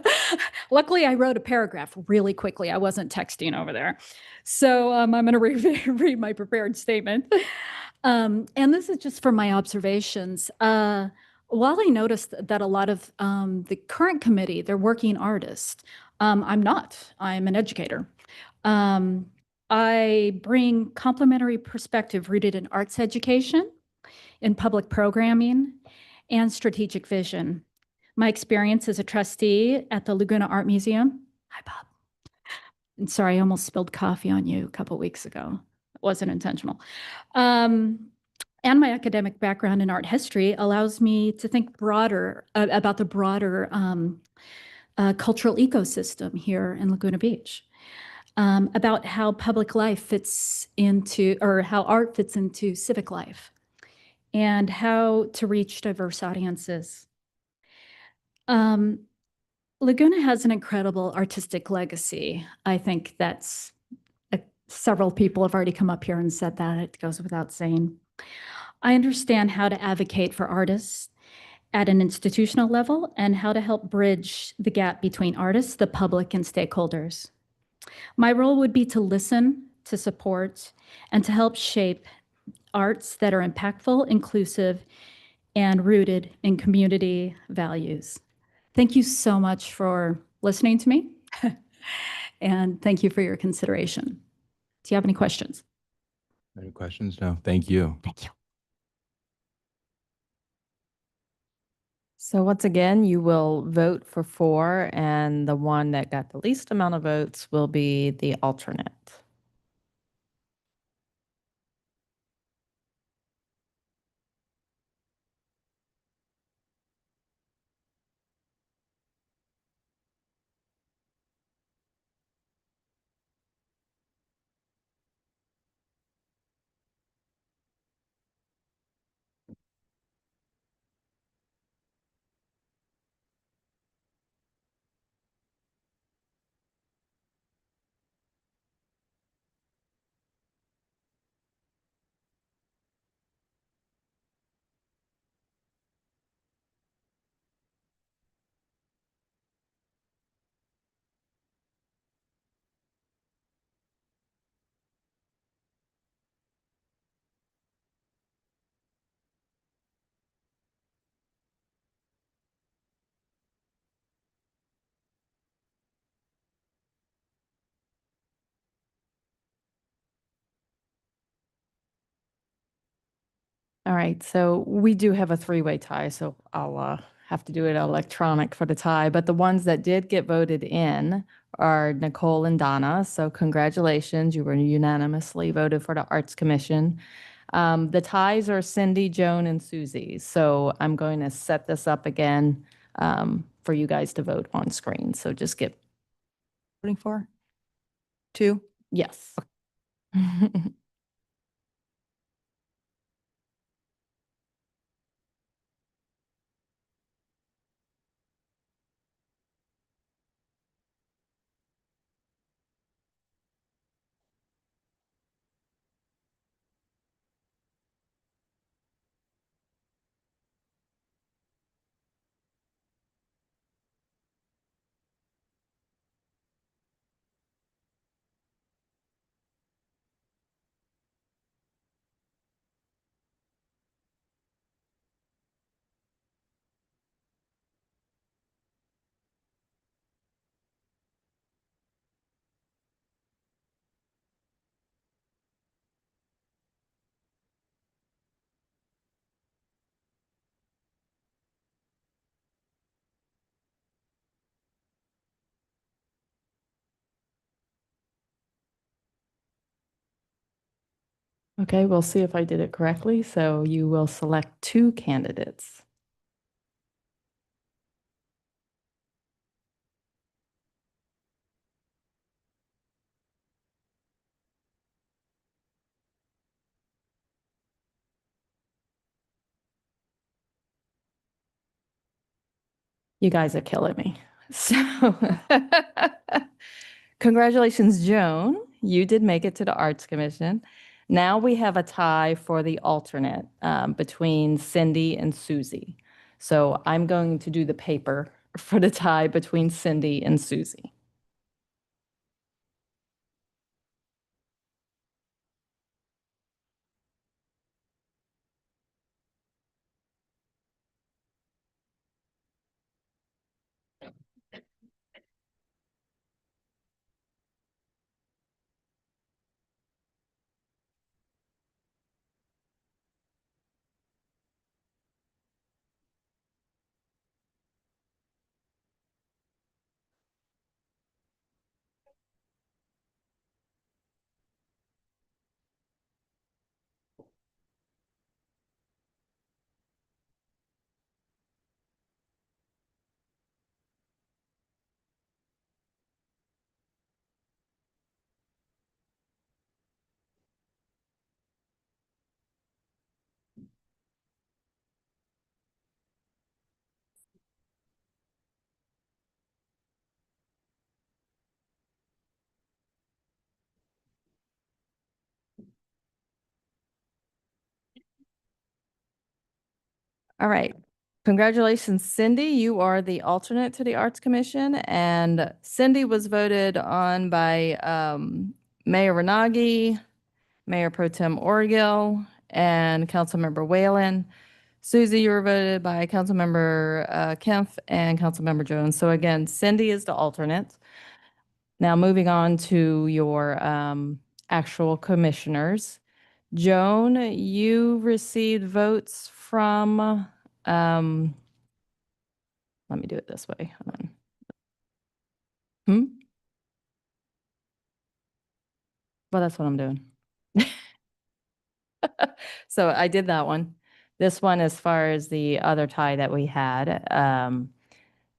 luckily I wrote a paragraph really quickly. I wasn't texting over there. So I'm going to read my prepared statement. And this is just from my observations. While I noticed that a lot of the current committee, they're working artists, I'm not. I'm an educator. I bring complementary perspective rooted in arts education, in public programming, and strategic vision. My experience as a trustee at the Laguna Art Museum. Hi, Bob. And sorry, I almost spilled coffee on you a couple weeks ago. It wasn't intentional. And my academic background in art history allows me to think broader about the broader cultural ecosystem here in Laguna Beach. About how public life fits into, or how art fits into civic life, and how to reach diverse audiences. Laguna has an incredible artistic legacy. I think that's, several people have already come up here and said that. It goes without saying. I understand how to advocate for artists at an institutional level, and how to help bridge the gap between artists, the public, and stakeholders. My role would be to listen, to support, and to help shape arts that are impactful, inclusive, and rooted in community values. Thank you so much for listening to me, and thank you for your consideration. Do you have any questions? Any questions? No, thank you. Thank you. So once again, you will vote for 4, and the one that got the least amount of votes will be the alternate. All right, so we do have a 3-way tie, so I'll have to do it electronic for the tie. But the ones that did get voted in are Nicole and Donna. So congratulations, you were unanimously voted for the Arts Commission. The ties are Cindy, Joan, and Susie. So I'm going to set this up again for you guys to vote on screen. So just get Voting for? 2? yes. Okay, we'll see if I did it correctly. So you will select 2 candidates. You guys are killing me. So congratulations, Joan. You did make it to the Arts Commission. Now we have a tie for the alternate between Cindy and Susie. So I'm going to do the paper for the tie between Cindy and Susie. All right. Congratulations, Cindy. You are the alternate to the Arts Commission, and Cindy was voted on by Mayor Renagi, Mayor Pro Tem Orgill, and Councilmember Whalen. Susie, you were voted by Councilmember Kempf and Councilmember Jones. So again, Cindy is the alternate. Now moving on to your actual commissioners. Joan, you received votes from, let me do it this way. Hold on. Well, that's what I'm doing. So I did that one. This one, as far as the other tie that we had,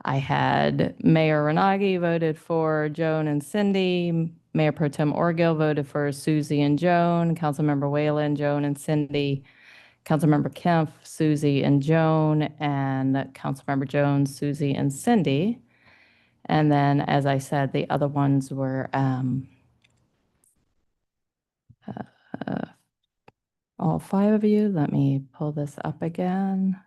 I had Mayor Renagi voted for Joan and Cindy. Mayor Pro Tem Orgill voted for Susie and Joan. Councilmember Whalen, Joan and Cindy. Councilmember Kempf, Susie and Joan. And Councilmember Jones, Susie and Cindy. And then, as I said, the other ones were all 5 of you. Let me pull this up again.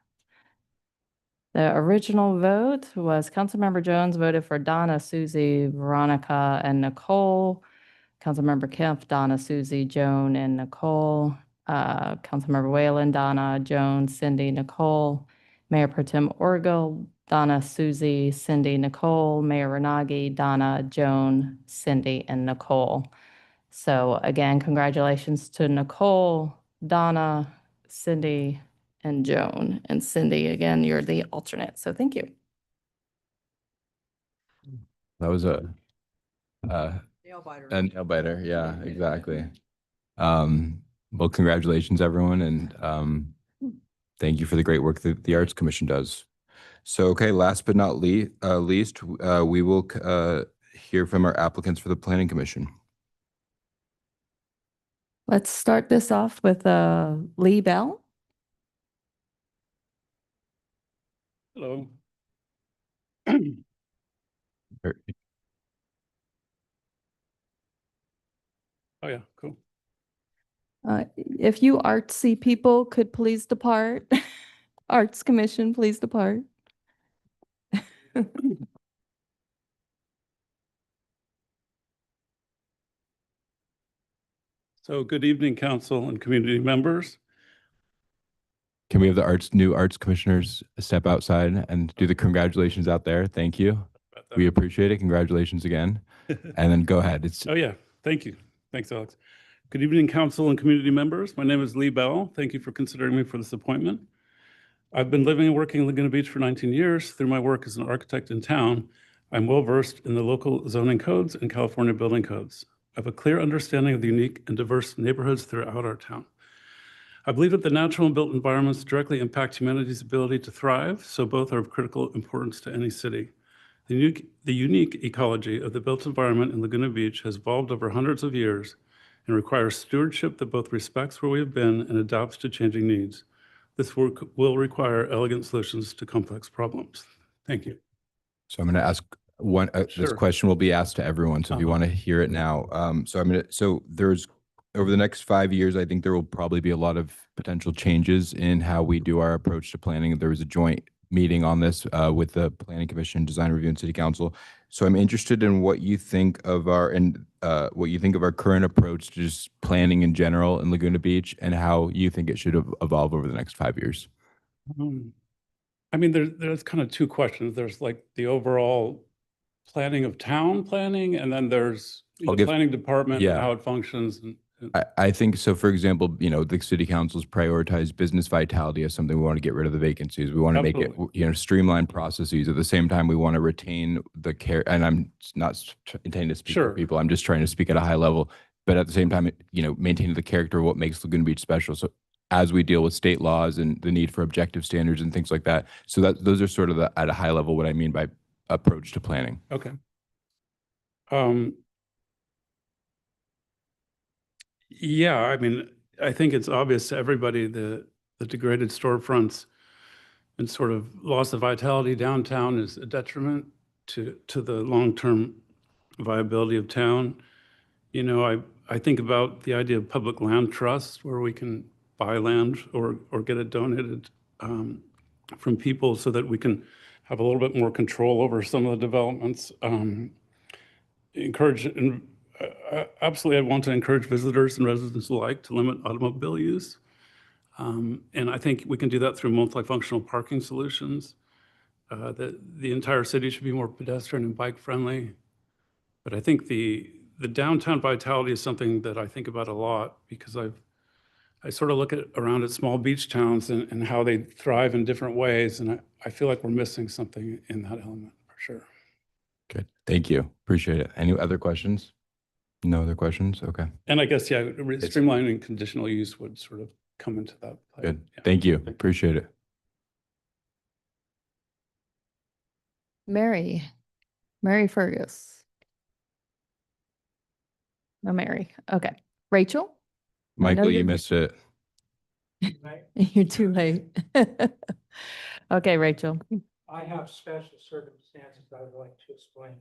The original vote was Councilmember Jones voted for Donna, Susie, Veronica, and Nicole. Councilmember Kempf, Donna, Susie, Joan, and Nicole. Councilmember Whalen, Donna, Joan, Cindy, Nicole. Mayor Pro Tem Orgill, Donna, Susie, Cindy, Nicole. Mayor Renagi, Donna, Joan, Cindy, and Nicole. So again, congratulations to Nicole, Donna, Cindy, and Joan. And Cindy, again, you're the alternate. So thank you. That was a nail biter. Yeah, exactly. Well, congratulations, everyone. And thank you for the great work that the Arts Commission does. So, okay, last but not least, we will hear from our applicants for the Planning Commission. Let's start this off with Lee Bell. Hello. Oh, yeah, cool. If you artsy people could please depart. Arts Commission, please depart. So good evening, council and community members. Can we have the new arts commissioners step outside and do the congratulations out there? Thank you. We appreciate it. Congratulations again. And then go ahead. Oh, yeah. Thank you. Thanks, Alex. Good evening, council and community members. My name is Lee Bell. Thank you for considering me for this appointment. I've been living and working in Laguna Beach for 19 years. Through my work as an architect in town, I'm well versed in the local zoning codes and California building codes. I have a clear understanding of the unique and diverse neighborhoods throughout our town. I believe that the natural and built environments directly impact humanity's ability to thrive, so both are of critical importance to any city. The unique ecology of the built environment in Laguna Beach has evolved over hundreds of years and requires stewardship that both respects where we have been and adapts to changing needs. This work will require elegant solutions to complex problems. Thank you. So I'm going to ask one, this Sure. question will be asked to everyone. So if you want to hear it now, so there's, over the next 5 years, I think there will probably be a lot of potential changes in how we do our approach to planning. There was a joint meeting on this with the Planning Commission, Design Review, and City Council. So I'm interested in what you think of our current approach to just planning in general in Laguna Beach, and how you think it should evolve over the next 5 years. I mean, there's kind of two questions. There's like the overall planning of town planning, and then there's the planning department and how it functions. I think so. For example, the city councils prioritize business vitality as something. We want to get rid of the vacancies. We want to make it, streamline processes. At the same time, we want to retain the care. And I'm not intending to speak for people. I'm just trying to speak at a high level. But at the same time, maintaining the character of what makes Laguna Beach special. So as we deal with state laws and the need for objective standards and things like that. So those are sort of at a high level what I mean by approach to planning. Okay. Yeah, I mean, I think it's obvious to everybody the degraded storefronts and sort of loss of vitality downtown is a detriment to the long-term viability of town. I think about the idea of public land trust, where we can buy land or get it donated from people so that we can have a little bit more control over some of the developments. Encourage, and absolutely, I want to encourage visitors and residents alike to limit automobile use. And I think we can do that through multifunctional parking solutions. The entire city should be more pedestrian and bike friendly. But I think the downtown vitality is something that I think about a lot, because I sort of look around at small beach towns and how they thrive in different ways. And I feel like we're missing something in that element for sure. Good. Thank you. Appreciate it. Any other questions? No other questions? Okay. And I guess, yeah, streamlining conditional use would sort of come into that play. Good. Yeah. Thank you. Appreciate it. Mary Fergus. No, Mary. Okay. Rachel? I know Michael, you you're- missed it. You're too late. Okay, Rachel. I have special circumstances I would like to explain.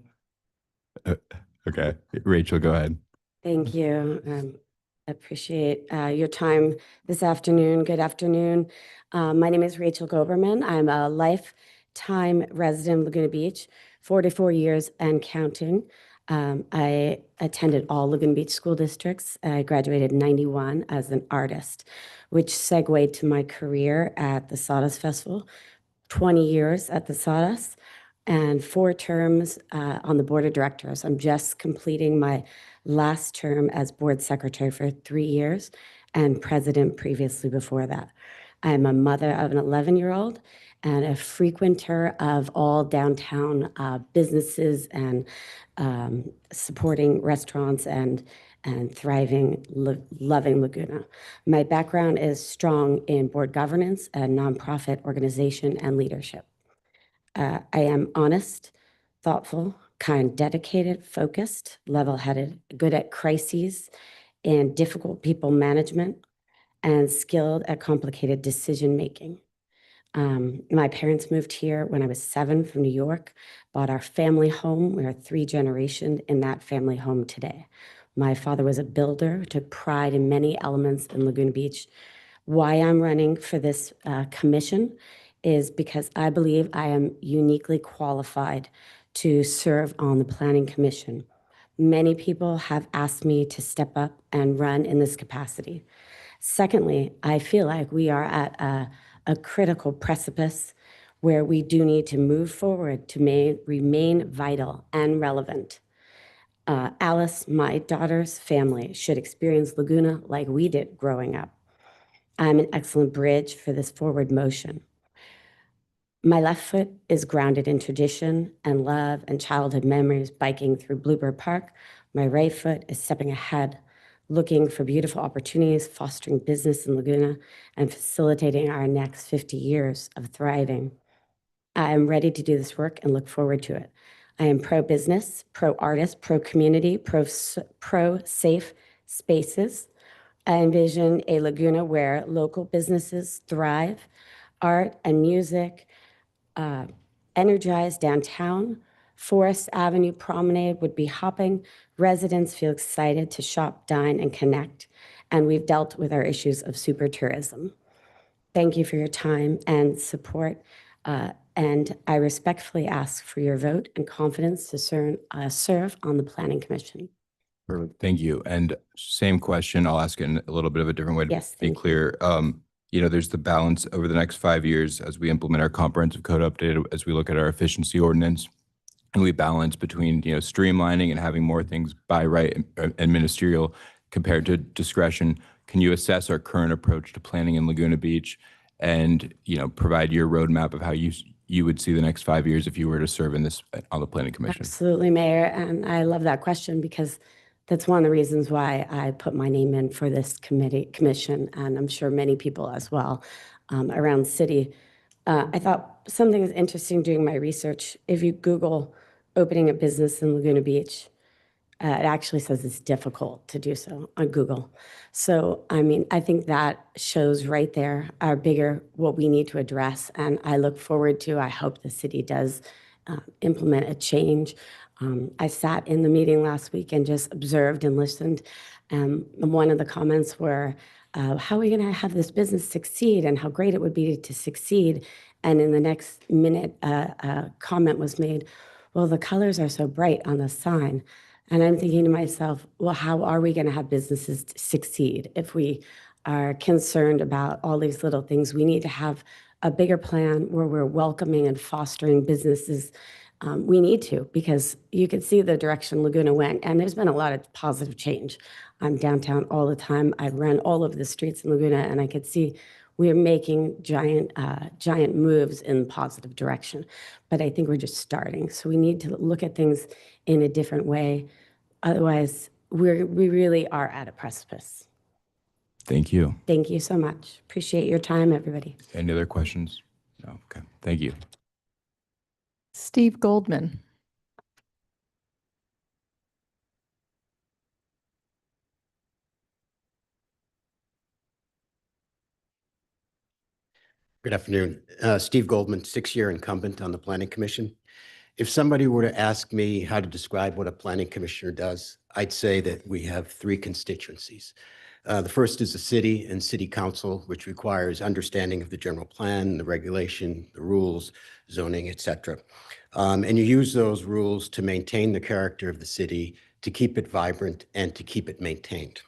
Okay. Rachel, go ahead. Thank you. Appreciate your time this afternoon. Good afternoon. My name is Rachel Goberman. I'm a lifetime resident of Laguna Beach, 44 years and counting. I attended all Laguna Beach school districts. I graduated in 91 as an artist, which segued to my career at the Sawdust Festival, 20 years at the Sawdust, and 4 terms on the board of directors. I'm just completing my last term as board secretary for 3 years and president previously before that. I'm a mother of an 11-year-old and a frequenter of all downtown businesses and supporting restaurants and thriving, loving Laguna. My background is strong in board governance and nonprofit organization and leadership. I am honest, thoughtful, kind, dedicated, focused, level-headed, good at crises and difficult people management, and skilled at complicated decision-making. My parents moved here when I was 7 from New York, bought our family home. We are 3 generations in that family home today. My father was a builder, took pride in many elements in Laguna Beach. Why I'm running for this commission is because I believe I am uniquely qualified to serve on the Planning Commission. Many people have asked me to step up and run in this capacity. Secondly, I feel like we are at a critical precipice where we do need to move forward to remain vital and relevant. Alice, my daughter's family, should experience Laguna like we did growing up. I'm an excellent bridge for this forward motion. My left foot is grounded in tradition and love and childhood memories biking through Bluebird Park. My right foot is stepping ahead, looking for beautiful opportunities, fostering business in Laguna, and facilitating our next 50 years of thriving. I am ready to do this work and look forward to it. I am pro-business, pro-artist, pro-community, pro-safe spaces. I envision a Laguna where local businesses thrive, art and music, energize downtown. Forest Avenue Promenade would be hopping. Residents feel excited to shop, dine, and connect. And we've dealt with our issues of super tourism. Thank you for your time and support. And I respectfully ask for your vote and confidence to serve on the Planning Commission. Perfect. Thank you. And same question, I'll ask it in a little bit of a different way to Yes, be thank you. clear. There's the balance over the next 5 years as we implement our comprehensive code update, as we look at our efficiency ordinance, and we balance between, streamlining and having more things by right and ministerial compared to discretion. Can you assess our current approach to planning in Laguna Beach and, provide your roadmap of how you would see the next 5 years if you were to serve in this on the Planning Commission? Absolutely, Mayor. And I love that question because that's one of the reasons why I put my name in for this commission, and I'm sure many people as well around the city. I thought something is interesting doing my research. If you Google opening a business in Laguna Beach, it actually says it's difficult to do so on Google. So, I think that shows right there what we need to address. And I look forward to, I hope the city does implement a change. I sat in the meeting last week and just observed and listened And one of the comments were, how are we going to have this business succeed and how great it would be to succeed? And in the next minute, a comment was made, well, the colors are so bright on the sign. And I'm thinking to myself, well, how are we going to have businesses succeed if we are concerned about all these little things? We need to have a bigger plan where we're welcoming and fostering businesses. We need to, because you can see the direction Laguna went, and there's been a lot of positive change. I'm downtown all the time. I run all over the streets in Laguna, and I could see we're making giant moves in the positive direction. But I think we're just starting. So we need to look at things in a different way. Otherwise, we really are at a precipice. Thank you. Thank you so much. Appreciate your time, everybody. Any other questions? No, okay, thank you. Steve Goldman. Good afternoon. Steve Goldman, 6-year incumbent on the Planning Commission. If somebody were to ask me how to describe what a planning commissioner does, I'd say that we have 3 constituencies. The first is the city and city council, which requires understanding of the general plan, the regulation, the rules, zoning, et cetera. And you use those rules to maintain the character of the city, to keep it vibrant, and to keep it maintained.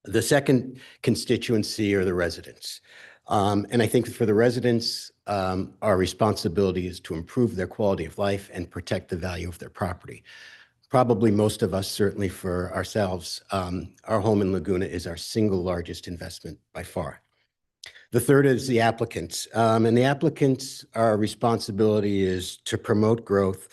The second constituency are the residents. And I think for the residents, our responsibility is to improve their quality of life and protect the value of their property. Probably most of us, certainly for ourselves, our home in Laguna is our single largest investment by far. The third is the applicants. And the applicants, our responsibility is to promote growth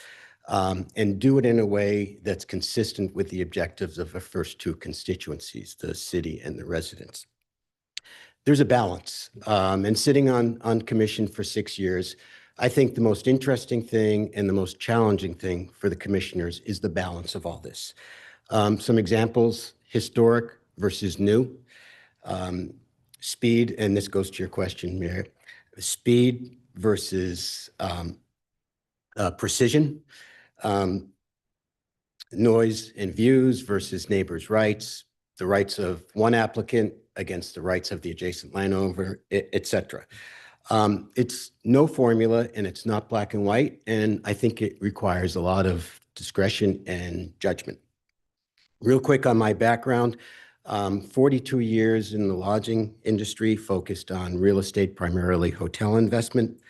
and do it in a way that's consistent with the objectives of the first 2 constituencies, the city and the residents. There's a balance. And sitting on commission for 6 years, I think the most interesting thing and the most challenging thing for the commissioners is the balance of all this. Some examples: historic versus new, speed, and this goes to your question, Mayor, speed versus precision, noise and views versus neighbors' rights, the rights of one applicant against the rights of the adjacent landowner, et cetera. It's no formula and it's not black and white, and I think it requires a lot of discretion and judgment. Real quick on my background, 42 years in the lodging industry, focused on real estate, primarily hotel investment.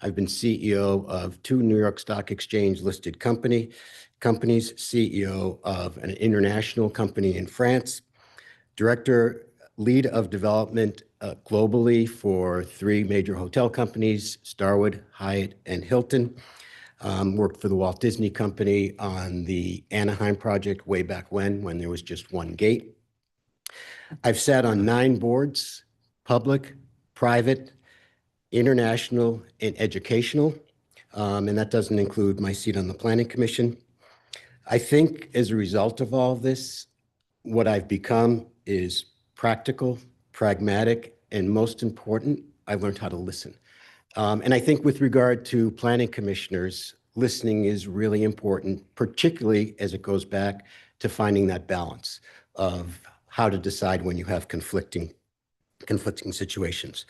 I've been CEO of 2 New York Stock Exchange listed companies, CEO of an international company in France, lead of development globally for 3 major hotel companies, Starwood, Hyatt, and Hilton. Worked for the Walt Disney Company on the Anaheim project way back when there was just 1 gate. I've sat on 9 boards, public, private, international, and educational, and that doesn't include my seat on the Planning Commission. I think as a result of all of this, what I've become is practical, pragmatic, and most important, I've learned how to listen. And I think with regard to planning commissioners, listening is really important, particularly as it goes back to finding that balance of how to decide when you have conflicting situations.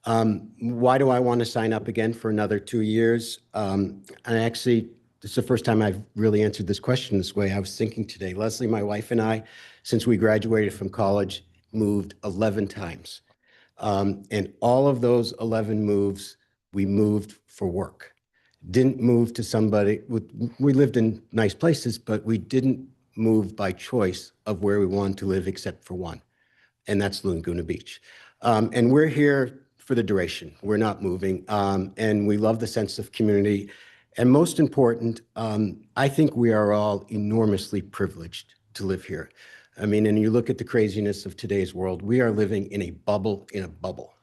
Why do I want to sign up again for another 2 years? And actually, this is the first time I've really answered this question this way. I was thinking today, Leslie, my wife, and I, since we graduated from college, moved 11 times. And all of those 11 moves, we moved for work. Didn't move to somebody, we lived in nice places, but we didn't move by choice of where we wanted to live except for one, and that's Laguna Beach. And we're here for the duration. We're not moving, and we love the sense of community. And most important, I think we are all enormously privileged to live here. I mean, and you look at the craziness of today's world, we are living in a bubble in a bubble.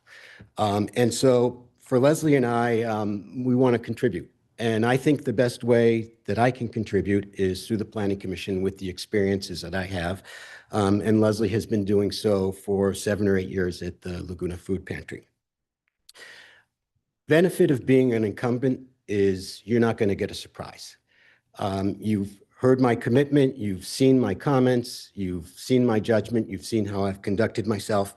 And so for Leslie and I, we want to contribute. And I think the best way that I can contribute is through the Planning Commission with the experiences that I have. And Leslie has been doing so for 7 or 8 years at the Laguna Food Pantry. Benefit of being an incumbent is you're not going to get a surprise. You've heard my commitment, you've seen my comments, you've seen my judgment, you've seen how I've conducted myself.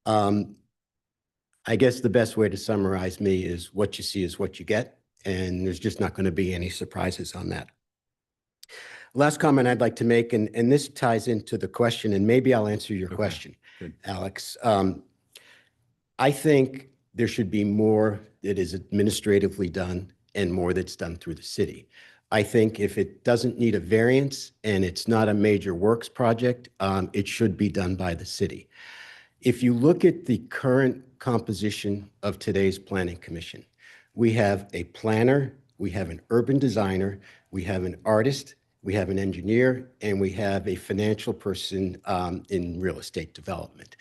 I guess the best way to summarize me is what you see is what you get, and there's just not going to be any surprises on that. Last comment I'd like to make, and this ties into the question, and maybe I'll answer your question, Alex. I think there should be more that is administratively done and more that's done through the city. I think if it doesn't need a variance and it's not a major works project, it should be done by the city. If you look at the current composition of today's Planning Commission, we have a planner, we have an urban designer, we have an artist, we have an engineer, and we have a financial person in real estate development.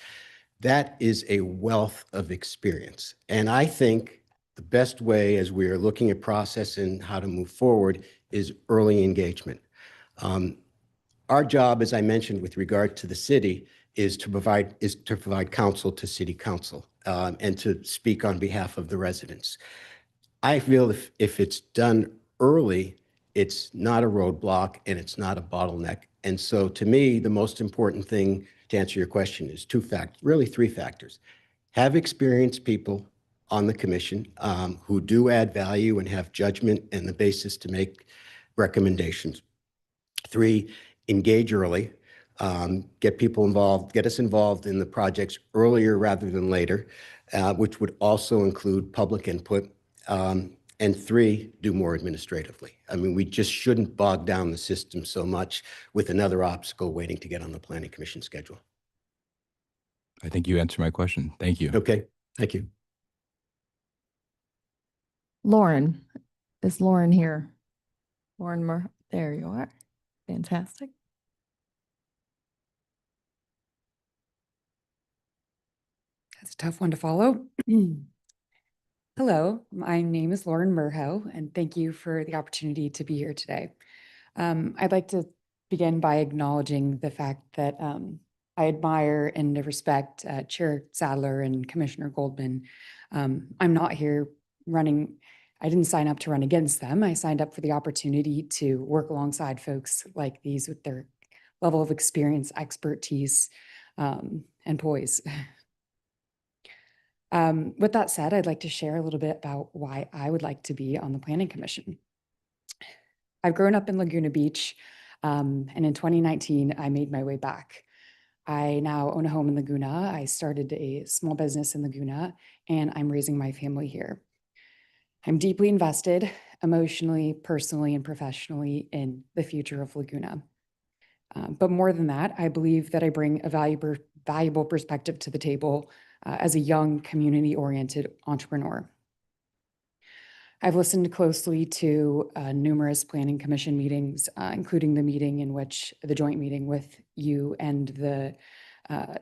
That is a wealth of experience. And I think the best way as we are looking at process and how to move forward is early engagement. Our job, as I mentioned, with regard to the city, is to provide counsel to city council and to speak on behalf of the residents. I feel if it's done early, it's not a roadblock and it's not a bottleneck. And so to me, the most important thing to answer your question is really three factors. Have experienced people on the commission who do add value and have judgment and the basis to make recommendations. 3, engage early, get people involved, get us involved in the projects earlier rather than later, which would also include public input. And 3, do more administratively. I mean, we just shouldn't bog down the system so much with another obstacle waiting to get on the Planning Commission schedule. I think you answered my question. Thank you. Okay, thank you. Lauren, is Lauren here? Lauren, there you are. Fantastic. That's a tough one to follow. Hello, my name is Lauren Murhoe, and thank you for the opportunity to be here today. I'd like to begin by acknowledging the fact that I admire and respect Chair Sadler and Commissioner Goldman. I'm not here running, I didn't sign up to run against them. I signed up for the opportunity to work alongside folks like these with their level of experience, expertise, and poise. With that said, I'd like to share a little bit about why I would like to be on the Planning Commission. I've grown up in Laguna Beach, and in 2019, I made my way back. I now own a home in Laguna. I started a small business in Laguna, and I'm raising my family here. I'm deeply invested emotionally, personally, and professionally in the future of Laguna. But more than that, I believe that I bring a valuable perspective to the table as a young, community-oriented entrepreneur. I've listened closely to numerous Planning Commission meetings, including the joint meeting with you and the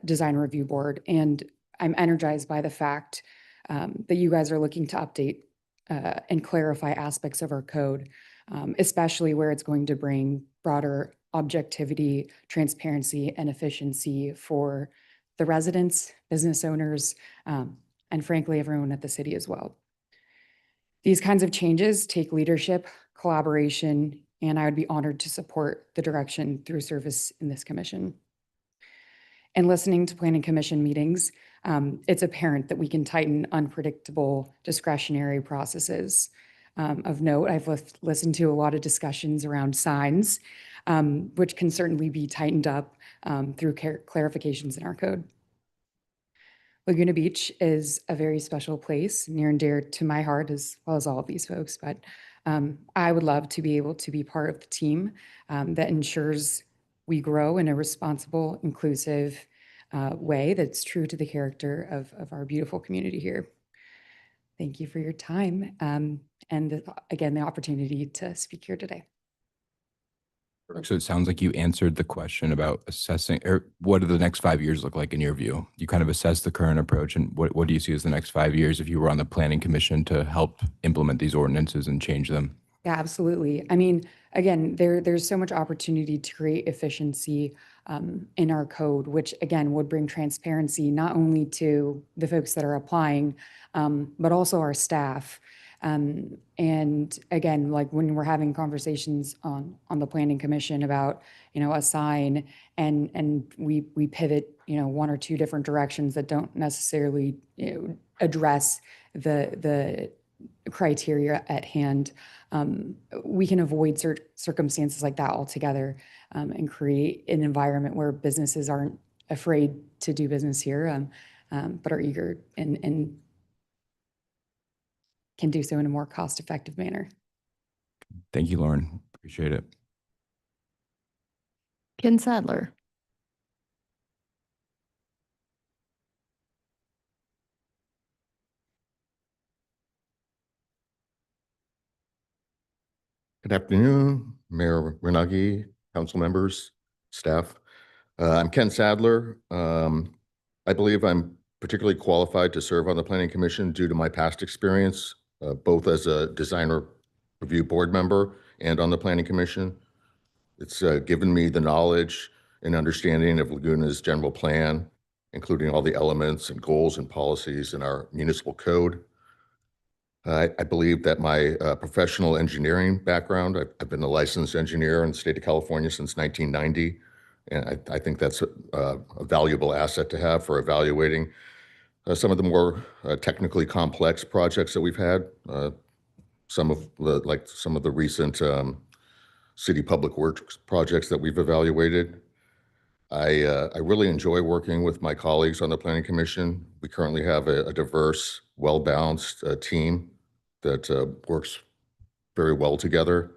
Design Review Board. And I'm energized by the fact that you guys are looking to update and clarify aspects of our code, especially where it's going to bring broader objectivity, transparency, and efficiency for the residents, business owners, and frankly, everyone at the city as well. These kinds of changes take leadership, collaboration, and I would be honored to support the direction through service in this commission. And listening to Planning Commission meetings, it's apparent that we can tighten unpredictable discretionary processes. Of note, I've listened to a lot of discussions around signs, which can certainly be tightened up through clarifications in our code. Laguna Beach is a very special place, near and dear to my heart, as well as all of these folks, but I would love to be able to be part of the team that ensures we grow in a responsible, inclusive way that's true to the character of our beautiful community here. Thank you for your time and again, the opportunity to speak here today. So it sounds like you answered the question about assessing, or what do the next 5 years look like in your view? You kind of assess the current approach, and what do you see as the next 5 years if you were on the Planning Commission to help implement these ordinances and change them? Yeah, absolutely. I mean, again, there's so much opportunity to create efficiency in our code, which again would bring transparency not only to the folks that are applying, but also our staff. And again, like when we're having conversations on the planning commission about, a sign and we pivot, one or two different directions that don't necessarily, address the criteria at hand, we can avoid circumstances like that altogether, and create an environment where businesses aren't afraid to do business here, but are eager and can do so in a more cost-effective manner. Thank you, Lauren. Appreciate it. Ken Sadler. Good afternoon, Mayor Renagi, council members, staff. I'm Ken Sadler. I believe I'm particularly qualified to serve on the Planning Commission due to my past experience, both as a designer review board member and on the Planning Commission. It's given me the knowledge and understanding of Laguna's general plan, including all the elements and goals and policies in our municipal code. I believe that my professional engineering background, I've been a licensed engineer in the state of California since 1990, and I think that's a valuable asset to have for evaluating some of the more technically complex projects that we've had. Some of the recent city public works projects that we've evaluated. I really enjoy working with my colleagues on the Planning Commission. We currently have a diverse, well-balanced team that works very well together.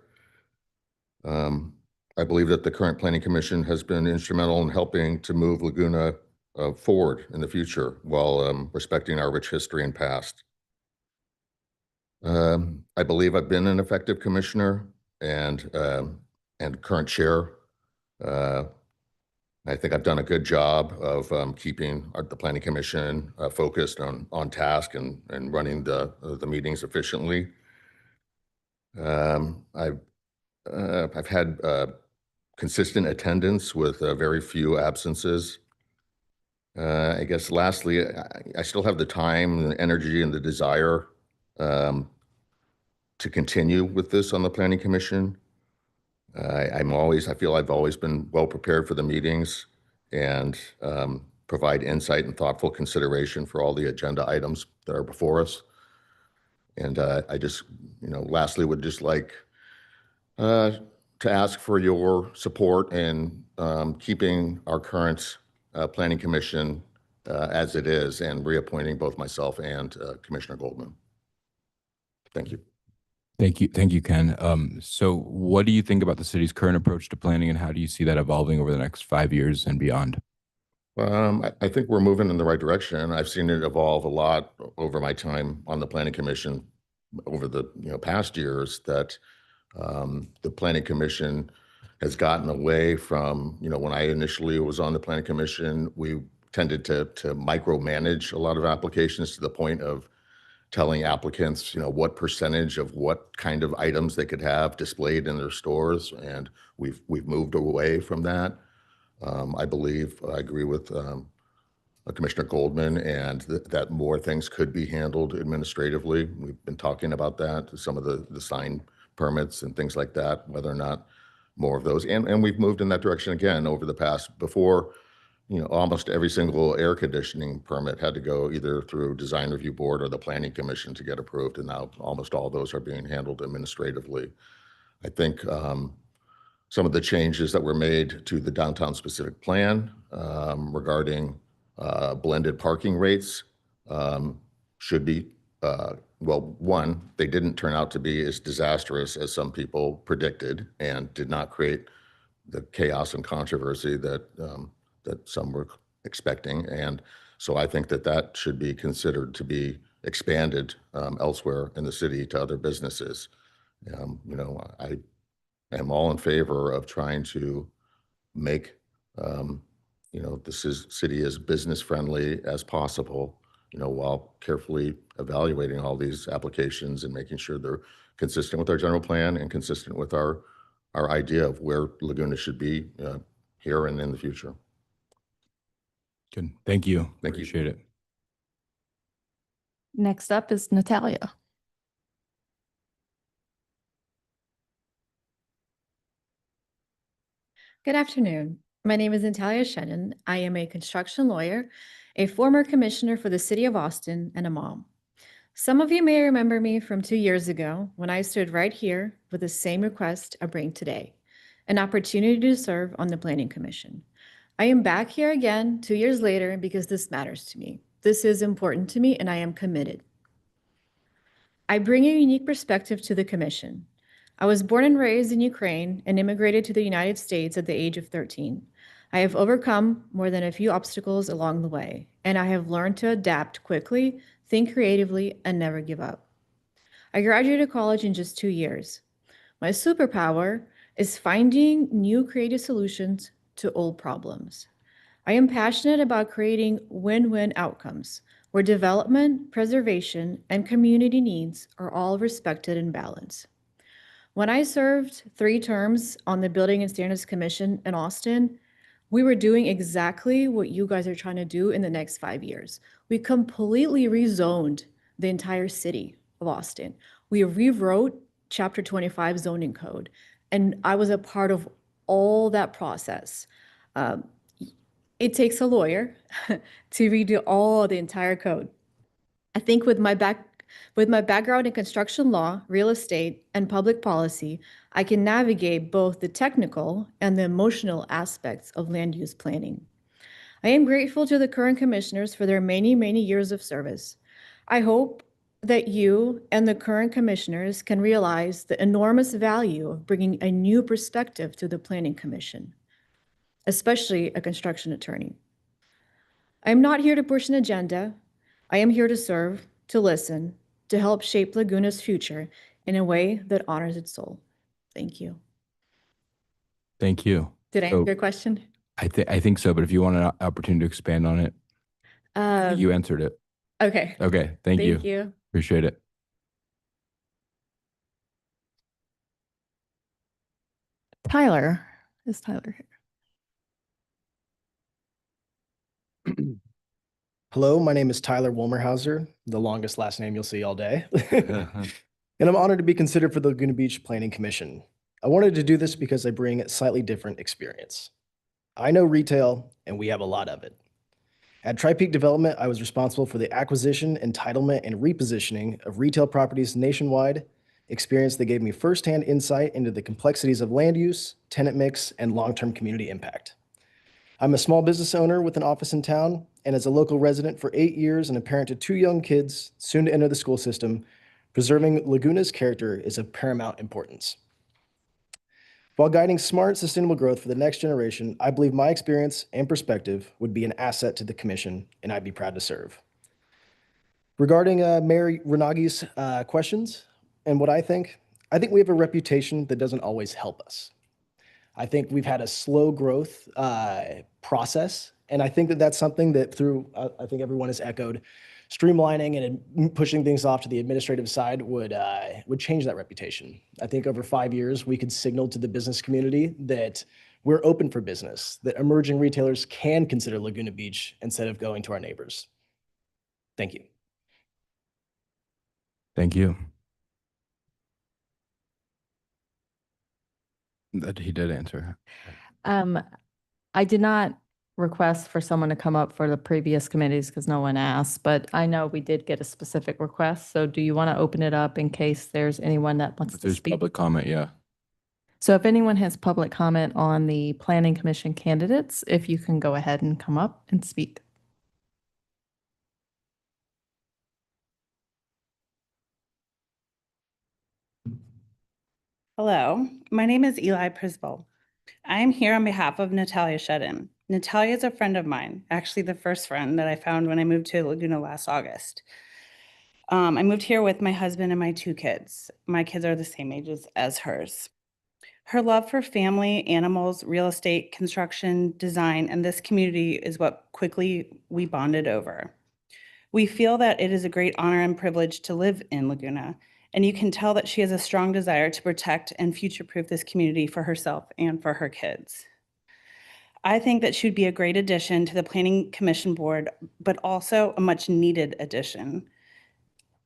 I believe that the current Planning Commission has been instrumental in helping to move Laguna forward in the future while respecting our rich history and past. I believe I've been an effective commissioner and current chair. I think I've done a good job of keeping the Planning Commission focused on task and running the meetings efficiently. I've had consistent attendance with very few absences. I guess lastly, I still have the time and the energy and the desire to continue with this on the Planning Commission. I feel I've always been well prepared for the meetings and provide insight and thoughtful consideration for all the agenda items that are before us. And I just, lastly would just like to ask for your support in keeping our current Planning Commission as it is and reappointing both myself and Commissioner Goldman. Thank you. Thank you, Ken. So what do you think about the city's current approach to planning and how do you see that evolving over the next 5 years and beyond? I think we're moving in the right direction. I've seen it evolve a lot over my time on the Planning Commission over the past years that the Planning Commission has gotten away from, when I initially was on the Planning Commission, we tended to micromanage a lot of applications to the point of telling applicants, what percentage of what kind of items they could have displayed in their stores. And we've moved away from that. I agree with Commissioner Goldman and that more things could be handled administratively. We've been talking about that, some of the sign permits and things like that, whether or not more of those. And we've moved in that direction again over the past. Before, almost every single air conditioning permit had to go either through Design Review Board or the Planning Commission to get approved. And now almost all those are being handled administratively. I think some of the changes that were made to the downtown specific plan regarding blended parking rates should be, one, they didn't turn out to be as disastrous as some people predicted and did not create the chaos and controversy that some were expecting. And so I think that should be considered to be expanded elsewhere in the city to other businesses. I am all in favor of trying to make the city as business friendly as possible, while carefully evaluating all these applications and making sure they're consistent with our general plan and consistent with our idea of where Laguna should be here and in the future. Good. Thank you. Thank you. Appreciate it. Next up is Natalia. Good afternoon. My name is Natalia Shannon. I am a construction lawyer, a former commissioner for the city of Austin, and a mom. Some of you may remember me from 2 years ago when I stood right here with the same request I bring today, an opportunity to serve on the Planning Commission. I am back here again 2 years later because this matters to me. This is important to me and I am committed. I bring a unique perspective to the commission. I was born and raised in Ukraine and immigrated to the United States at the age of 13. I have overcome more than a few obstacles along the way, and I have learned to adapt quickly, think creatively, and never give up. I graduated college in just 2 years. My superpower is finding new creative solutions to old problems. I am passionate about creating win-win outcomes where development, preservation, and community needs are all respected and balanced. When I served 3 terms on the Building and Standards Commission in Austin, we were doing exactly what you guys are trying to do in the next 5 years. We completely rezoned the entire city of Austin. We rewrote Chapter 25 zoning code, and I was a part of all that process. It takes a lawyer to redo the entire code. I think with my background in construction law, real estate, and public policy, I can navigate both the technical and the emotional aspects of land use planning. I am grateful to the current commissioners for their many, many years of service. I hope that you and the current commissioners can realize the enormous value of bringing a new perspective to the Planning Commission, especially a construction attorney. I am not here to push an agenda. I am here to serve, to listen, to help shape Laguna's future in a way that honors its soul. Thank you. Thank you. Did I So, answer your question? I think so, but if you want an opportunity to expand on it, you answered it. Okay. Okay, thank you. Thank you. Appreciate it. Tyler, is Tyler here? Hello, my name is Tyler Wolmerhauser, the longest last name you'll see all day. And I'm honored to be considered for the Laguna Beach Planning Commission. I wanted to do this because I bring a slightly different experience. I know retail, and we have a lot of it. At Tri-Peak Development, I was responsible for the acquisition, entitlement, and repositioning of retail properties nationwide, experience that gave me firsthand insight into the complexities of land use, tenant mix, and long-term community impact. I'm a small business owner with an office in town, and as a local resident for 8 years and a parent to 2 young kids soon to enter the school system, preserving Laguna's character is of paramount importance. While guiding smart, sustainable growth for the next generation, I believe my experience and perspective would be an asset to the commission, and I'd be proud to serve. Regarding Mayor Renagi's questions and what I think we have a reputation that doesn't always help us. I think we've had a slow growth process, and I think that that's something that through, I think everyone has echoed, streamlining and pushing things off to the administrative side would change that reputation. I think over 5 years, we could signal to the business community that we're open for business, that emerging retailers can consider Laguna Beach instead of going to our neighbors. Thank you. Thank you. That he did answer. I did not request for someone to come up for the previous committees because no one asked, but I know we did get a specific request. So do you want to open it up in case there's anyone that wants If to there's speak? public comment, yeah. So if anyone has public comment on the Planning Commission candidates, if you can go ahead and come up and speak. Hello, my name is Eli Prisbel. I am here on behalf of Natalia Shedden. Natalia is a friend of mine, actually the first friend that I found when I moved to Laguna last August. I moved here with my husband and my 2 kids. My kids are the same ages as hers. Her love for family, animals, real estate, construction, design, and this community is what quickly we bonded over. We feel that it is a great honor and privilege to live in Laguna, and you can tell that she has a strong desire to protect and future-proof this community for herself and for her kids. I think that she would be a great addition to the Planning Commission board, but also a much-needed addition.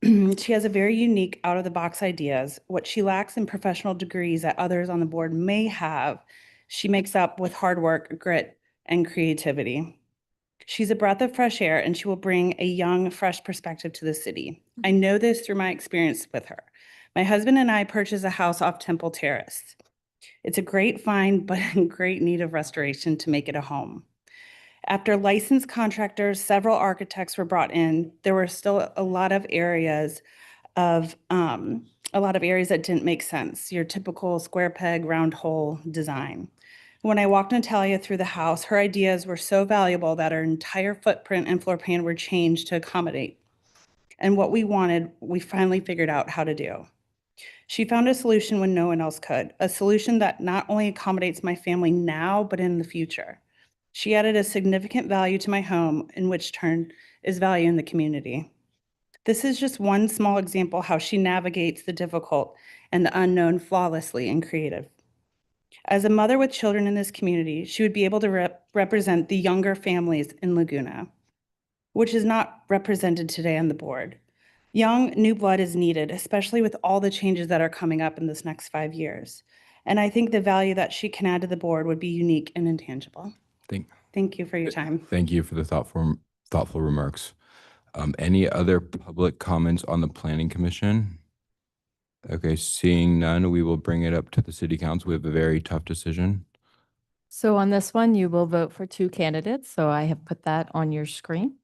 She has a very unique out-of-the-box ideas. What she lacks in professional degrees that others on the board may have, she makes up with hard work, grit, and creativity. She's a breath of fresh air, and she will bring a young, fresh perspective to the city. I know this through my experience with her. My husband and I purchased a house off Temple Terrace. It's a great find, but in great need of restoration to make it a home. After licensed contractors, several architects were brought in, there were still a lot of areas that didn't make sense. Your typical square peg, round hole design. When I walked Natalia through the house, her ideas were so valuable that her entire footprint and floor plan were changed to accommodate. And what we wanted, we finally figured out how to do. She found a solution when no one else could, a solution that not only accommodates my family now, but in the future. She added a significant value to my home, in which turn is value in the community. This is just one small example how she navigates the difficult and the unknown flawlessly and creative. As a mother with children in this community, she would be able to represent the younger families in Laguna, which is not represented today on the board. Young, new blood is needed, especially with all the changes that are coming up in this next 5 years. And I think the value that she can add to the board would be unique and intangible. Thank you for your time. Thank you for the thoughtful remarks. Any other public comments on the Planning Commission? Okay, seeing none, we will bring it up to the City Council. We have a very tough decision. So on this one, you will vote for 2 candidates. So I have put that on your screen.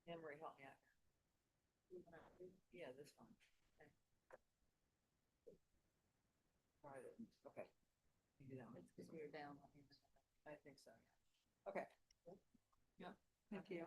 Emery, help me out. Yeah, this one. Okay. You do that one. It's because we were down. I think so. Okay. Yeah, thank you.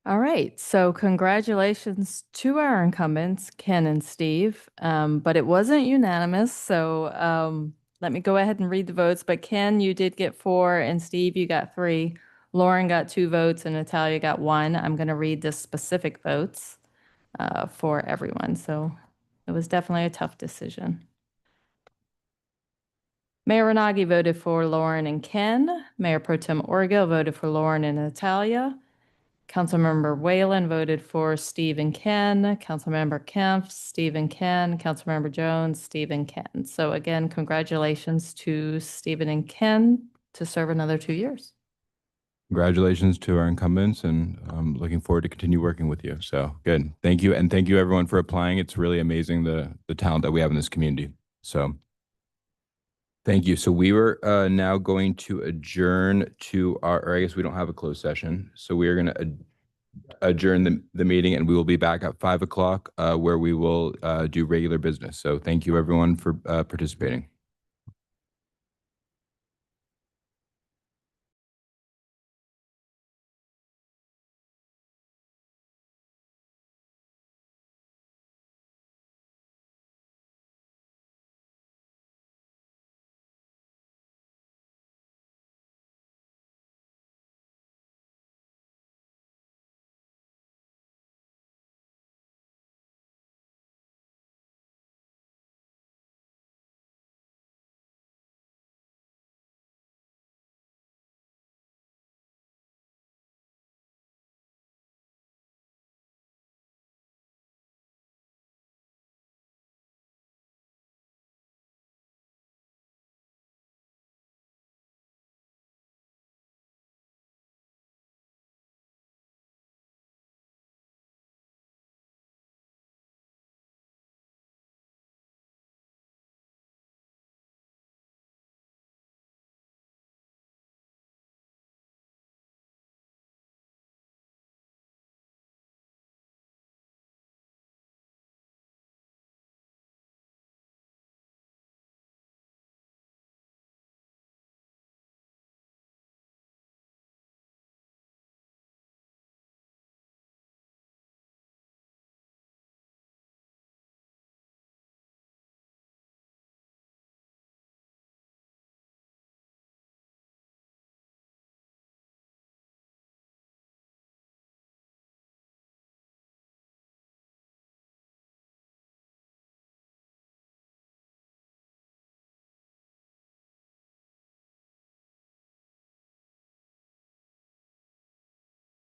All right, so congratulations to our incumbents, Ken and Steve. But it wasn't unanimous, so let me go ahead and read the votes. But Ken, you did get 4, and Steve, you got 3. Lauren got 2 votes, and Natalia got 1. I'm going to read the specific votes for everyone. So it was definitely a tough decision. Mayor Renagi voted for Lauren and Ken. Mayor Pro Tem Orgill voted for Lauren and Natalia. Councilmember Whalen voted for Steve and Ken. Councilmember Kempf, Steve and Ken. Councilmember Jones, Steve and Ken. So again, congratulations to Stephen and Ken to serve another 2 years. Congratulations to our incumbents, and I'm looking forward to continue working with you. So good. Thank you. And thank you everyone for applying. It's really amazing the talent that we have in this community. So thank you. So we were now going to adjourn to or I guess we don't have a closed session. So we are going to adjourn the meeting, and we will be back at 5 o'clock where we will do regular business. So thank you everyone for participating.